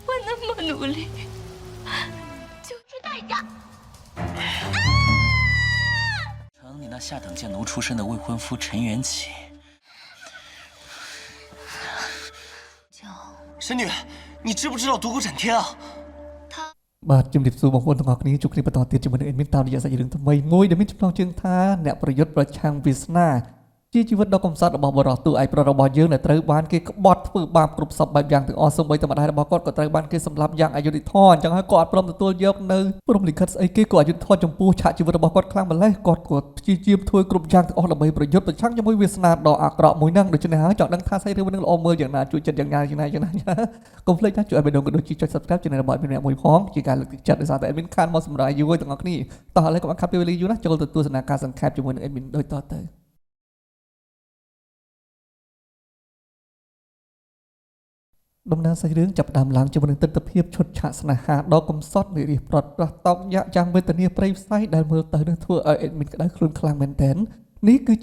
我那么努力，就是代价。成你那下等贱奴出身的未婚夫陈元启。神女，你知不知道独孤斩天啊？បាទជំរាបសួរបងប្អូនទាំងអស់គ្នាជួបគ្នាបន្តទៀតជាមួយនឹងអេដមីនតាមរយៈសាច់រឿងថ្មីមួយដែលមានចំណងជើងថាអ្នកប្រយុទ្ធប្រឆាំងវាសនាជាជីវិតដ៏កំសត់របស់បរិសុទ្ធទូឯប្រុសរបស់យើងដែលត្រូវបានគេក្បត់ធ្វើបាបគ្រប់សពបែបយ៉ាងទាំងអស់សូម្បីតែម្ដាយរបស់គាត់ក៏ត្រូវបានគេសម្លាប់យ៉ាងអយុត្តិធម៌អញ្ចឹងហើយគាត់អត់ព្រមទទួលយកនៅព្រមលិខិតស្អីគេក៏អយុត្តិធម៌ចំពោះឆាកជីវិតរបស់គាត់ខ្លាំងម្ល៉េះគាត់ក៏ព្យាយាមធ្វើគ្រប់យ៉ាងទាំងអស់ដើម្បីប្រយុទ្ធប្រឆាំងជាមួយវាសនាដ៏អាក្រក់មួយហ្នឹងដូច្នេះហើយចង់ដឹងថាសាច់រឿងនេះល្អមើលយ៉ាងណាជួយចិត្តយ៉ាងណាយ៉ាងណាកុំភ្លេចថាជួយឲ្យបេដងក៏ដូចជាចុច Subscribe ជើងរបស់អ្នកមួយផងជាការលើកទឹកចិត្តដោយសារតែ admin ខានមកសម្រាប់យូរទាំងអស់គ្នាតោះឥឡូវកុំខាត់ពេលវេលាយូរណាចូលទៅទស្សនាការសង្ខេបជាមួយនឹង admin ដូចតទៅដំណើរសាច់រឿងចាប់ផ្ដើមឡើងជាមួយនឹងទិដ្ឋភាពឈុតឆាកស្នេហាដ៏កំសត់និរិះប្រត់ប្រះតោកយ៉ាក់យ៉ាងវេទនាព្រៃផ្សៃដែលមើលទៅនឹងធ្វើឲ្យ admin ក្តៅខ្លួនខ្លាំងមែនទែននេះគឺជា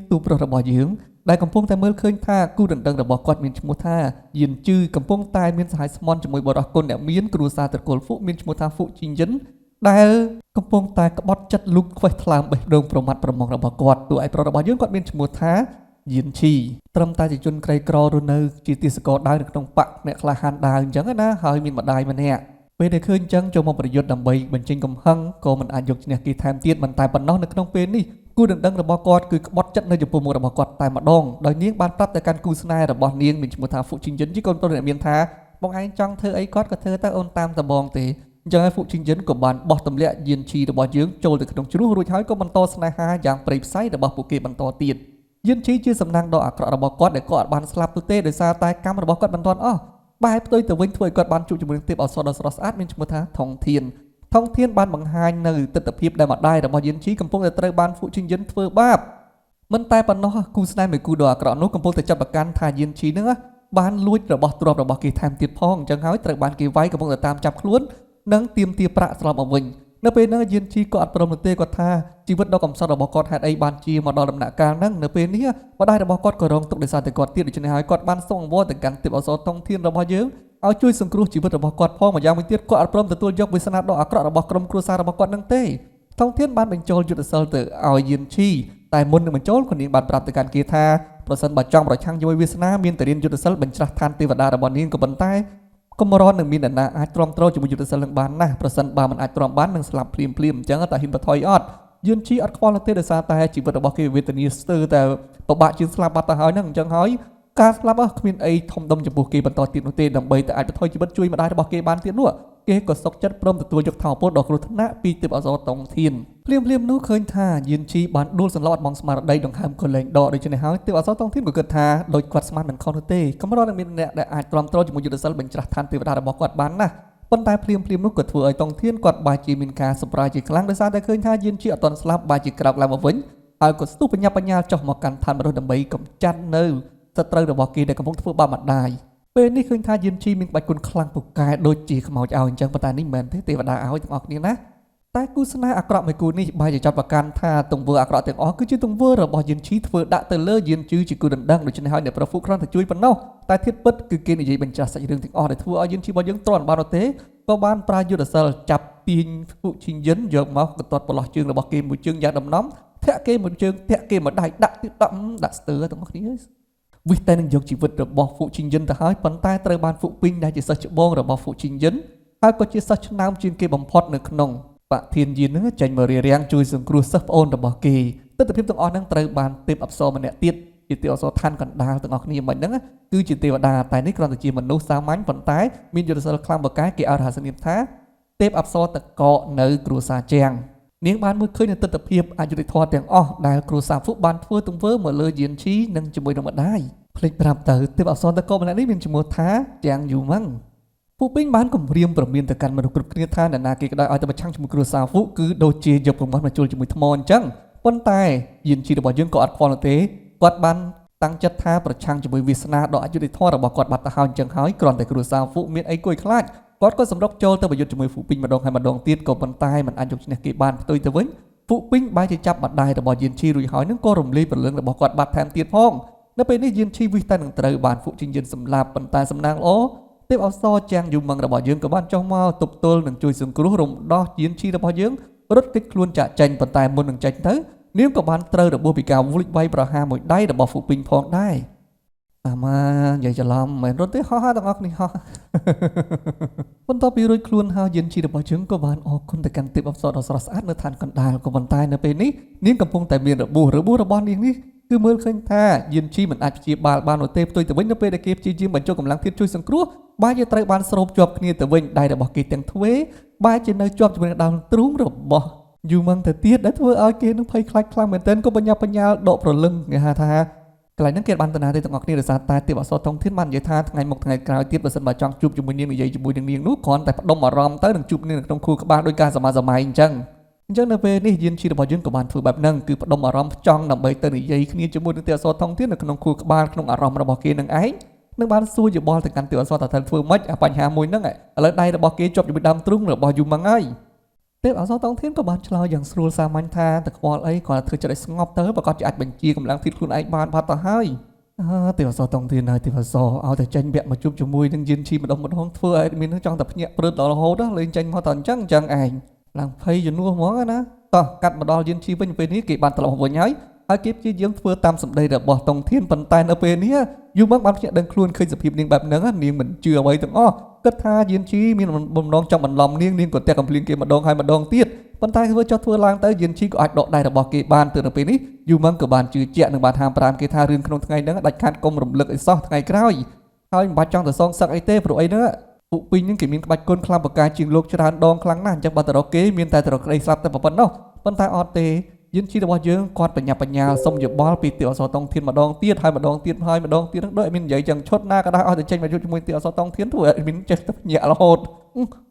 ទូប្រុសរបស់យើងដែលកំពុងតែមើលឃើញថាគូដណ្ដឹងរបស់គាត់មានឈ្មោះថាយិនជឺកំពុងតែមានសហាយស្មន់ជាមួយបរិសុទ្ធគុណអ្នកមានគ្រួសារត្រកូលហ្វុមានឈ្មោះថាហ្វុជីងយិនដែលកំពុងតែក្បត់ចិត្តលូកខ្វេះថ្លើមបេះដូងប្រមាត់ប្រមងរបស់គាត់ទូឯប្រុសរបស់យើងគាត់មានឈ្មោះថាយិនឈីត្រឹមតែជាជនក្រីក្ររស់នៅជាទាសករដើរនៅក្នុងបកអ្នកក្លាហានដើរអញ្ចឹងណាហើយមានម្ដាយម្នាក់ពេលដែលឃើញអញ្ចឹងចូលមកប្រយុទ្ធដើម្បីបញ្ចេញកំហឹងក៏មិនអាចយកឈ្នះគេថែមទៀតមិនតែប៉ុណ្ណោះនៅក្នុងពេលនេះគូដណ្ដឹងរបស់គាត់គឺក្បត់ចិត្តនៅចំពោះមុខរបស់គាត់តែម្ដងដោយនាងបានប្រាប់ទៅកាន់គូស្នេហ៍របស់នាងមានឈ្មោះថាហ្វុជីងយិនជាកូនប្រុសអ្នកមានថាបងឯងចង់ធ្វើអីគាត់ក៏ធ្វើទៅអូនតាមតបងទេអញ្ចឹងហើយហ្វុជីងយិនក៏បានបោះទម្លាក់យិនឈីរបស់យើងចូលទៅក្នុងជ្រោះរួចហើយក៏បន្តស្នេហាយ៉ាងព្រៃផ្សៃរបស់ពួកគេបន្តទៀតយិនឈីជាសំណាងដ៏អាក្រក់របស់គាត់ដែលគាត់អាចបានស្លាប់ទៅទេដោយសារតែកម្មរបស់គាត់មិនទាន់អស់បែរផ្ទុយទៅវិញធ្វើឲ្យគាត់បានជួបជាមួយនឹងទេពអប្សរដ៏ស្រស់ស្អាតមានឈ្មោះថាថងធានបានបង្ហាញនៅទស្សនវិជ្ជាដែលម្ដាយរបស់យិនឈីកំពុងតែត្រូវបានហ្វុជីងយិនធ្វើបាបមិនតែប៉ុណ្ណោះគូស្នេហ៍មួយគូដ៏អាក្រក់នោះកំពុងតែចាប់ប្រកាន់ថាយិនឈីនឹងបានលួចរបស់ទ្រព្យរបស់គេថែមទៀតផងអញ្ចឹងហើយត្រូវបានគេវាយកំពុងតែតាមចាប់ខ្លួននិងទាមទារប្រាក់ស្លាប់មកវិញនៅពេលហ្នឹងយិនឈីក៏អត់ព្រមទេគាត់ថាជីវិតដ៏កំសត់របស់គាត់ហេតុអីបានជាមកដល់ដំណាក់កាលហ្នឹងនៅពេលនេះម្ដាយរបស់គាត់ក៏រងទុក្ខដោយសារតែគាត់ទៀតដូច្នេះហើយគាត់បានសូមអង្វរទៅកាន់ទេពអប្សរថងធានរបស់យើងឲ្យជួយសង្គ្រោះជីវិតរបស់គាត់ផងម្យ៉ាងវិញទៀតគាត់អត់ព្រមទទួលយកវាសនាដ៏អាក្រក់របស់ក្រុមគ្រួសាររបស់គាត់នឹងទេថងធានបានបញ្ចូលយុទ្ធសិលទៅឲ្យយិនឈីតែមុននឹងបញ្ចូលគាត់នាងបានប្រាប់ទៅកាន់គេថាប្រសិនបើចង់ប្រឆាំងជាមួយវាសនាមានតែរៀនយុទ្ធសិលបញ្ច្រាស់ឋានទេវតារបស់នាងក៏ប៉ុន្តែកម្រនឹងមានអ្នកណាអាចទ្រាំទ្រជាមួយយុទ្ធសិលនឹងបានណាស់ប្រសិនបើមិនអាចទ្រាំបាននឹងស្លាប់ភ្លាមអញ្ចឹងតែហ៊ានបថយអត់យិនឈីអត់ខ្វល់ទេដោយសារតែជីវិតរបស់គេវេទនាស្ទើរតែពិបាកជាងស្លាប់បាត់ទៅហើយហ្នឹងអញ្ចឹងហើយការស្លាប់គ្មានអីធំដុំចំពោះគេបន្តទៀតនោះទេដើម្បីតែអាចបថយជីវិតជួយម្ដាយរបស់គេបានទៀតនោះគេក៏សុខចិត្តព្រមទទួលយកថោពលដ៏គ្រោះថ្នាក់ពីទេពអប្សរតងធានភ្លាមនោះឃើញថាយិនឈីបានដួលសន្លប់អត់មកស្មារតីដង្ហើមក៏លែងដកដូច្នេះហើយទេពអប្សរតងធានក៏គិតថាដូចគាត់ស្មានមិនខុសនោះទេកម្រនឹងមានអ្នកដែលអាចទ្រាំទ្រជាមួយយុទ្ធសិលបញ្ច្រាស់ឋានទេវតារបស់គាត់បានណាប៉ុន្តែភ្លាមនោះក៏ធ្វើឲ្យតងធានគាត់បែរជាមានការសម្ប្រាយជាខ្លាំងដោយសារតែឃើញថាយិនឈីអត់ទាន់ស្លាប់បែរជាក្រោកឡើងមកវិញហើយក៏ស្ទុះបញ្ញាបញ្ញាចុះមកកាន់ឋានមនុស្សដើម្បីកម្ចាត់នៅសត្រូវរបស់គេដែលកំពុងធ្វើបាបម្ដាយពេលនេះឃើញថាយិនឈីមានក្បាច់គុណខ្លាំងពូកែដូចជាខ្មោចឲ្យអញ្ចឹងប៉ុន្តែនេះមិនមែនទេទេវតាឲ្យទាំងអស់គ្នាណាតែគូស្នេហ៍អាក្រក់មួយគូនេះបែរជាចាប់ប្រកាន់ថាទង្វើអាក្រក់ទាំងអស់គឺជាទង្វើរបស់យិនឈីធ្វើដាក់ទៅលើយិនជឺជាគូដណ្ដឹងដូច្នេះហើយអ្នកប្រហ្វុគ្រាន់តែជួយប៉ុណ្ណោះតែធៀបពិតគឺគេនិយាយបញ្ច្រាស់សាច់រឿងទាំងអស់ដែលធ្វើឲ្យយិនឈីរបស់យើងទ្រាំបាននោះទេក៏បានប្រើយុទ្ធសិលចាប់ទាញហ្វុជីងយិនយកមកកទាត់ប្រឡោះជើងរបស់គេមួយជើងយ៉ាងដំណំធាក់គេមួយជើងធាក់គេមួយដៃដាក់ទៀតដាក់ស្ទើរទាំងអស់គ្នាវិតែនឹងយកជីវិតរបស់ហ្វុជីងយិនទៅហើយប៉ុន្តែត្រូវបានហ្វុពីងដែលជាសិស្សច្បងរបស់ហ្វុជីងយិនហើយក៏ជាសិស្សឆ្នើមជាងគេបំផុតនៅក្នុងបធានយាននឹងចេញមករៀបរៀងជួយសង្គ្រោះសិស្សប្អូនរបស់គេទស្សនវិជ្ជាទាំងអស់ហ្នឹងត្រូវបានទេពអប្សរម្នាក់ទៀតជាទេពអប្សរឋានកណ្ដាលទាំងអស់គ្នាមិនហ្នឹងគឺជាទេវតាតែនេះគ្រាន់តែជាមនុស្សសាមញ្ញប៉ុន្តែមានយុទ្ធសាស្ត្រខ្លាំងបកាយគេឲ្យរហស្សនាមថាទេពអប្សរតកកនៅគ្រួសារជាងនាងបានមើលឃើញនៅទស្សនវិជ្ជាអយុធធម៌ទាំងអស់ដែលគ្រួសារហ្វុបានធ្វើទង្វើមកលើយិនឈីនិងជាមួយនឹងម្ដាយភ្លេចប្រាប់ទៅទេពអប្សរតកកម្នាក់នេះមានឈ្មោះថាយ៉ាងយូម៉ងពូពេញបានគម្រាមប្រមានទៅកាន់មនុស្សគ្រប់គ្នាថាអ្នកណាគេក៏ដោយឲ្យទៅប្រឆាំងជាមួយគ្រួសារហ្វុគឺដូចជាយកប្រមាត់មកជុលជាមួយថ្មអញ្ចឹងប៉ុន្តែយិនឈីរបស់យើងក៏អត់ខ្វល់នោះទេគាត់បានតាំងចិត្តថាប្រឆាំងជាមួយវាសនាដ៏អយុត្តិធម៌របស់គាត់បាត់ទៅហើយអញ្ចឹងហើយគ្រាន់តែគ្រួសារហ្វុមានអីគួរឲ្យខ្លាចគាត់ក៏សម្រុកចូលទៅប្រយុទ្ធជាមួយហ្វុពេញម្ដងហើយម្ដងទៀតក៏ប៉ុន្តែមិនអាចយកឈ្នះគេបានផ្ទុយទៅវិញហ្វុពេញបែរជាចាប់ម្ដាយរបស់យិនឈីរួចហើយនឹងក៏រំលាយព្រលឹងរបស់គាត់បាត់ថែមទៀតផង នៅពេលនេះយានឈីវិសតែនឹងត្រូវបានពួកជាយានសម្លាប់ប៉ុន្តែសំណាងល្អទេពអប្សរចាំងយូម៉ងរបស់យើងក៏បានចុះមកទប់ទល់នឹងជួយសង្គ្រោះរំដោះយានឈីរបស់យើងរត់គេចខ្លួនចាក់ចេញប៉ុន្តែមុននឹងចេញទៅនាងក៏បានត្រូវរបួសពីការវូលិចវាយប្រហារមួយដៃរបស់ហ្វូពីងផងដែរអាម៉ានិយាយច្រឡំមិនរត់ទេហោះទាំងអស់គ្នាហោះបន្ទាប់ពីរួចខ្លួនហើយយានឈីរបស់យើងក៏បានអរគុណទៅកាន់ទេពអប្សរដ៏ស្រស់ស្អាតនៅឋានកណ្ដាលក៏ប៉ុន្តែនៅពេលនេះនាងកំពុងតែមានរបួសរបស់នាងនេះគឺមើលឃើញថាយានឈីមិនអាចព្យាបាលបាននោះទេផ្ទុយទៅវិញនៅពេលដែលគេព្យាយាមបញ្ចុះកម្លាំងទៀតជួយសង្គ្រោះបែរជាត្រូវបានស្រូបជាប់គ្នាទៅវិញដៃរបស់គេទាំងទ្វេបែរជានៅជាប់ជាមួយនឹងដើមទ្រូងរបស់យូម៉ងទៅទៀតដែលធ្វើឲ្យគេនឹងភ័យខ្លាចខ្លាំងមែនទែនក៏បញ្ញាបញ្ញាលដកប្រលឹងគេហៅថាកន្លែងហ្នឹងគេបានតាណាទេទាំងអស់គ្នាដោយសារតែទេពអប្សរថងធានបាននិយាយថាថ្ងៃមុខថ្ងៃក្រោយទៀតបើសិនបើចង់ជួបជាមួយនាងនិយាយជាមួយនឹងនាងនោះគ្រាន់តែផ្ដុំអារម្មណ៍ទៅនឹងជួបនាងនៅក្នុងខួរក្បាលដោយការសម័យអញ្ចឹងនៅពេលនេះយានឈីរបស់យើងក៏បានធ្វើបែបហ្នឹងគឺផ្ដុំអារម្មណ៍ចង់ដើម្បីទៅនិយាយគ្នាជាមួយនឹងទេពអប្សរថងធាននៅក្នុងខួរក្បាលក្នុងអារម្មណ៍របស់គេនឹងឯងនឹងបានសួរយោបល់ទៅកាន់ទេពអប្សរថាត្រូវធ្វើម៉េចអាបញ្ហាមួយហ្នឹងឥឡូវដៃរបស់គេជាប់ជាមួយដើមទ្រូងរបស់យូម៉ងហើយទេពអប្សរថងធានក៏បានឆ្លើយយ៉ាងស្រួលសាមញ្ញថាតើខ្វល់អីគាត់ធ្វើចិត្តឲ្យស្ងប់ទៅប្រកាសជាអាចបញ្ជាកម្លាំងធៀបខ្លួនឯងបានបាត់ទៅហើយទេពអប្សរថងធានហើយទេពអប្សរឲ្យតែចេញវគ្គមកជួបជាមួយនឹងយានឈីម្ដងធ្វើឲ្យមានចង់តែភ្ញាក់ព្រឹតដល់រហូតលេងចេញមកតែអញ្ចឹងឯងឡើងភ័យជំនួសហ្មងណាតោះកាត់មកដល់យានឈីវិញពេលនេះគេបានត្រឡប់មកវិញហើយគេព្យាយាមធ្វើតាមសម្ដីរបស់តុងធានប៉ុន្តែនៅពេលនេះយូម៉ងបានភ្ញាក់ដឹងខ្លួនឃើញសភាពនាងបែបហ្នឹងនាងមិនជឿអ្វីទាំងអស់គិតថាយានឈីមានបំណងចង់បន្លំនាងក៏តែកំភ្លៀងគេម្ដងហើយម្ដងទៀតប៉ុន្តែធ្វើចុះធ្វើឡើងទៅយានឈីក៏អាចដកដៃរបស់គេបានទៅនៅពេលនេះយូម៉ងក៏បានជឿជាក់និងបានហាមប្រាមគេថារឿងក្នុងថ្ងៃហ្នឹងដាច់ខាតកុំរំលឹកអីសោះថ្ងៃក្រោយហើយមិនបាច់ចង់ទៅសងសឹកអីទេព្រោះអីហ្នឹងពួកពីងហ្នឹងគេមានក្បាច់គុណខ្លាំងបកាជាងលោកច្រើនដងខ្លាំងណាស់អញ្ចឹងបើតរកគេមានតែតរកក្តីស្លាប់តែប៉ុណ្ណោះប៉ុន្តែអត់ទេយានឈីរបស់យើងគាត់បញ្ញាបញ្ញាសុំយោបល់ពីទេពអប្សរតុងធានម្ដងទៀតហើយម្ដងទៀតហើយម្ដងទៀតហ្នឹងដូចមាននិយាយចឹងឈុតណាក៏ដោយឲ្យតែចេញមកជួបជាមួយទេពអប្សរតុងធានធ្វើឲ្យមានចេះតែញាក់រហូត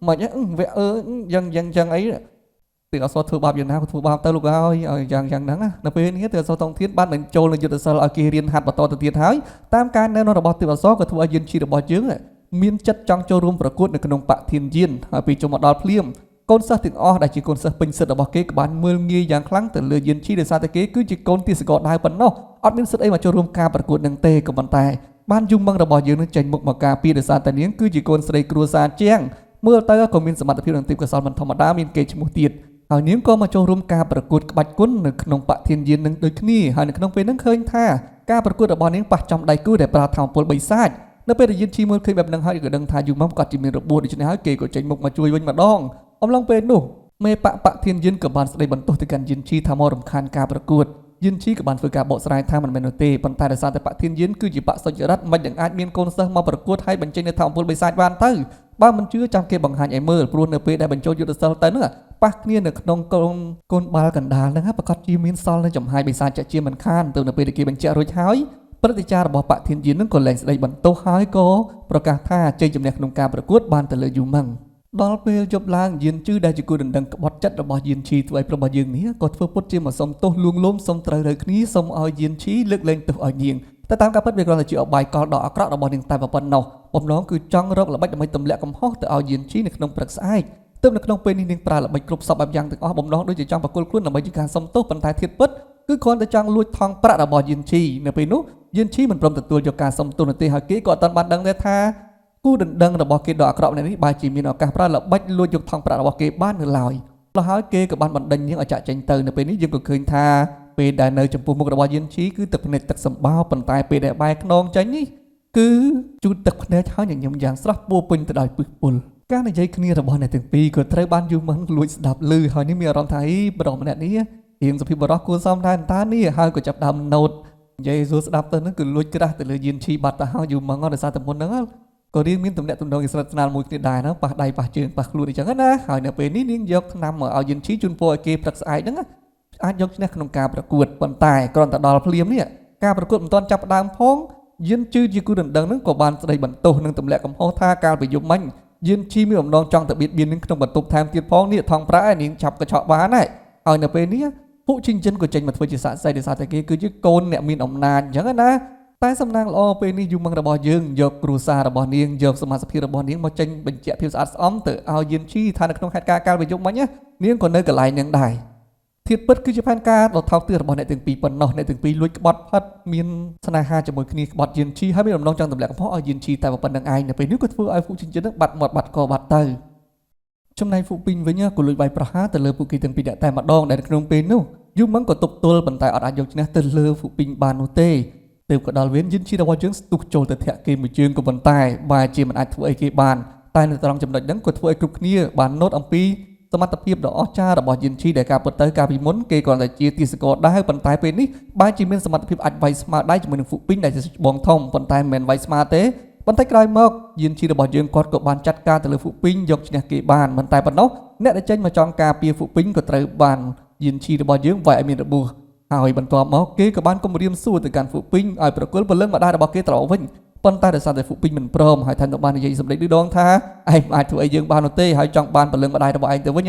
មិនវាយ៉ាងអីទេពអប្សរធ្វើបាបយ៉ាងណាក៏ធ្វើបាបទៅលោកហើយយ៉ាងហ្នឹងនៅពេលនេះទេពអប្សរតុងធានបានបញ្ចូលនៅយុទ្ធសាស្ត្រឲ្យគេរៀនហាត់បន្តទៅទៀតហើយតាមការណែនាំរបស់ទេពអប្សរក៏ធ្វើឲ្យយានឈីរបស់យើងមានចិត្តចង់ចូលរួមប្រកួតនៅក្នុងបឋានយានហើយពេលចូលមកដល់ភ្លាមកូនសិស្សទាំងអស់ដែលជាកូនសិស្សពេញសិទ្ធិរបស់គេក៏បានមើលងាយយ៉ាងខ្លាំងទៅលើយានឈីដោយសារតែគេគឺជាកូនទាសករដែរប៉ុណ្ណោះអត់មានសិទ្ធិអីមកចូលរួមការប្រកួតនឹងទេក៏ប៉ុន្តែបានយូម៉ងរបស់យើងនឹងចេញមុខមកការពារដោយសារតែនាងគឺជាកូនស្រីគ្រួសារជាងមើលទៅក៏មានសមត្ថភាពនិងទេពកោសល្យមិនធម្មតាមានកេរ្តិ៍ឈ្មោះទៀតហើយនាងក៏មកចូលរួមការប្រកួតក្បាច់គុណនៅក្នុងបឋានយាននឹងដូចគ្នាហើយនៅក្នុងពេលហ្នឹងឃើញថាការប្រកួតរបស់នាងប៉ះចំដៃគូដែលប្រើថាមពលបិសាចនៅពេលដែលយានឈីមើលឃើញបែបហ្នឹងហើយក៏ដឹងថាយូម៉ងគាត់ជាមានរបួសដូច្នេះហើយគេក៏ចេញមុខមកជួយវិញម្ដងអំឡុងពេលនោះមេបធានយានក៏បានស្ដីបន្ទោសទៅកាន់យានឈីថាមករំខានការប្រកួតយានឈីក៏បានធ្វើការបកស្រាយថាមិនមែននោះទេប៉ុន្តែដោយសារតែបធានយានគឺជាបសុចរិតមិននឹងអាចមានកូនសិស្សមកប្រកួតហើយបញ្ចេញនៅថាមពលបិសាចបានទៅបើមិនជឿចាំគេបង្ហាញឲ្យមើលព្រោះនៅពេលដែលបញ្ចូលយុទ្ធសាស្ត្រទៅនោះប៉ះគ្នានៅក្នុងកូនបាល់កណ្ដាលហ្នឹងប្រកាសជាមានសល់នៅចំហាយបិសាចជាមិនខានទៅនៅពេលដែលគេបញ្ជាក់រួចហើយព្រឹត្តិការណ៍របស់បធានយាននឹងក៏លែងស្ដីបន្ទោសហើយក៏ប្រកាសថាជ័យជំនះក្នុងការប្រកួតបានទៅលើយូម៉ងដល់ពេលយប់ឡើងយានជឺដែលជាគូដណ្ដឹងក្បត់ចិត្តរបស់យានឈីធ្វើឲ្យប្រុសរបស់យើងនេះក៏ធ្វើពុតជាមកសុំទោសលួងលោមសុំត្រូវរើគ្នាសុំឲ្យយានឈីលើកលែងទោសឲ្យនាងតែតាមការពិតវាគ្រាន់តែជាអបាយកលដ៏អាក្រក់របស់នាងតែប៉ុណ្ណោះបំណងគឺចង់រកល្បិចដើម្បីទម្លាក់កំហុសទៅឲ្យយានឈីនៅក្នុងព្រឹកស្អែកទើបនៅក្នុងពេលនេះនាងប្រើល្បិចគ្រប់សពបែបយ៉ាងទាំងអស់បំណងដូចជាចង់បកគលខ្លួនដើម្បីជាការសុំទោសប៉ុន្តែធៀបពិតគឺគ្រាន់តែចង់លួចថងប្រាក់របស់យានឈីនៅពេលនោះយានឈីមិនព្រមទទួលយកការសុំទោសនោះទេហើយគេក៏អត់ទាន់បានដឹងដែរថាគូដណ្ដឹងរបស់គេដ៏អាក្រក់នេះបែរជាមានឱកាសប្រើល្បិចលួចយកថងប្រាក់របស់គេបាននៅឡើយដល់ហើយគេក៏បានបណ្ដេញនាងឲ្យចាក់ចេញទៅនៅពេលនេះយើងក៏ឃើញថាពេលដែលនៅចំពោះមុខរបស់យានឈីគឺទឹកភ្នែកទឹកសម្បោរប៉ុន្តែពេលដែលបែរខ្នងចេញនេះគឺជូតទឹកភ្នែកហើយញញឹមយ៉ាងស្រស់ពោពេញទៅដោយពឹសពុលការនិយាយគ្នារបស់អ្នកទាំងពីរក៏ត្រូវបានយូម៉ងលួចស្ដាប់ឮហើយនេះមានអារម្មណ៍ថាបរិសម្នាក់នេះរៀងសុភាពបរោះគួរសមដែរតានេះហើយក៏ចាប់ដើមណូតនិយាយសួរស្ដាប់ទៅនឹងគឺលួចក្រាស់ទៅលើយានឈីបាត់ទៅហើយយូម៉ងដោយសារតែមុនហ្នឹងក៏រៀងមានទំនាក់ទំនងស្និទ្ធស្នាលមួយគ្នាដែរណាប៉ះដៃប៉ះជើងប៉ះខ្លួនអញ្ចឹងណាហើយនៅពេលនេះនាងយកថ្នាំមកឲ្យយានឈីជូនពរឲ្យគេព្រឹកស្អែកហ្នឹងអាចយកឈ្នះក្នុងការប្រកួតប៉ុន្តែគ្រាន់តែដល់ភ្លាមនេះការប្រកួតមិនទាន់ចាប់ផ្ដើមផងយានឈីជាគូដណ្ដឹងហ្នឹងក៏បានស្ដីបន្ទោសនិងទម្លាក់កំហុសថាកាលពីយប់មិញយានឈីមានបំណងចង់ទៅបៀតបៀននឹងក្នុងបន្ទប់ថែមទៀតផងនេះថងប្រាក់ឯនាងចាប់កញ្ឆក់បានហើយហើយនៅពេលនេះពួកជីងចិនក៏ចេញមកធ្វើជាសាក់សៃដោយសារតែគេគឺជាកូនអ្នកមានអំណាចអញ្ចឹងណាតែសំណាងល្អពេលនេះយូម៉ងរបស់យើងយកគ្រួសាររបស់នាងយកសមាជិករបស់នាងមកចេញបញ្ជាក់ភាពស្អាតស្អំទៅឲ្យយានឈីថានៅក្នុងហេតុការណ៍កាលពីយប់មិញនាងក៏នៅកន្លែងនឹងដែរ ធៀបពិតគឺជាផែនការដ៏ថោកទាបរបស់អ្នកទាំងពីរប៉ុណ្ណោះអ្នកទាំងពីរលួចក្បត់ផាត់មានស្នេហាជាមួយគ្នាក្បត់យានឈីហើយមានបំណងចង់ទម្លាក់កំហុសឲ្យយានឈីតែប៉ុណ្្នឹងឯងនៅពេលនេះក៏ធ្វើឲ្យហ្វូចិនជិននឹងបាត់មាត់បាត់កបាត់ទៅចំណែកហ្វូពីងវិញក៏លួចវាយប្រហារទៅលើពួកគេទាំងពីរតែម្ដងដែលក្នុងពេលនោះយូម៉ងក៏ទប់ទល់ប៉ុន្តែអត់អាចយកឈ្នះទៅលើហ្វូពីងបាននោះទេទើបក៏ដល់វេនយានឈីរបស់យើងស្ទុះចូលទៅធាក់គេមួយជើងក៏ប៉ុន្តែបើជាមិនអាចធ្វើអីគេបានតែនៅត្រង់ចំណុចហ្នឹងក៏ធ្វើឲ្យគ្រប់គ្នាបានណូតអំពីសមត្ថភាពដ៏អស្ចារ្យរបស់យានឈីដែលការពិតទៅកាលពីមុនគេគ្រាន់តែជាទាសករដែរប៉ុន្តែពេលនេះបែរជាមានសមត្ថភាពអាចវាយស្មើដៃជាមួយនឹងហ្វូពីងដែលជាបងធំប៉ុន្តែមិនមែនវាយស្មើទេបន្តិចក្រោយមកយានឈីរបស់យើងគាត់ក៏បានចាត់ការទៅលើហ្វូពីងយកឈ្នះគេបានមិនតែប៉ុណ្ណោះអ្នកដែលចេញមកចង់ការពារហ្វូពីងក៏ត្រូវបានយានឈីរបស់យើងវាយឲ្យមានរបួសហើយបន្ទាប់មកគេក៏បានគំរាមសួរទៅកាន់ហ្វូពីងឲ្យប្រគល់ពលឹងម្ដាយរបស់គេត្រឡប់វិញប៉ុន្តែដោយសារតែហ្វូពីងមិនព្រមហើយថែមទាំងបាននិយាយសម្ដីឌឺដងថាឯងអាចធ្វើអីយើងបាននោះទេហើយចង់បានពលឹងម្ដាយរបស់ឯងទៅវិ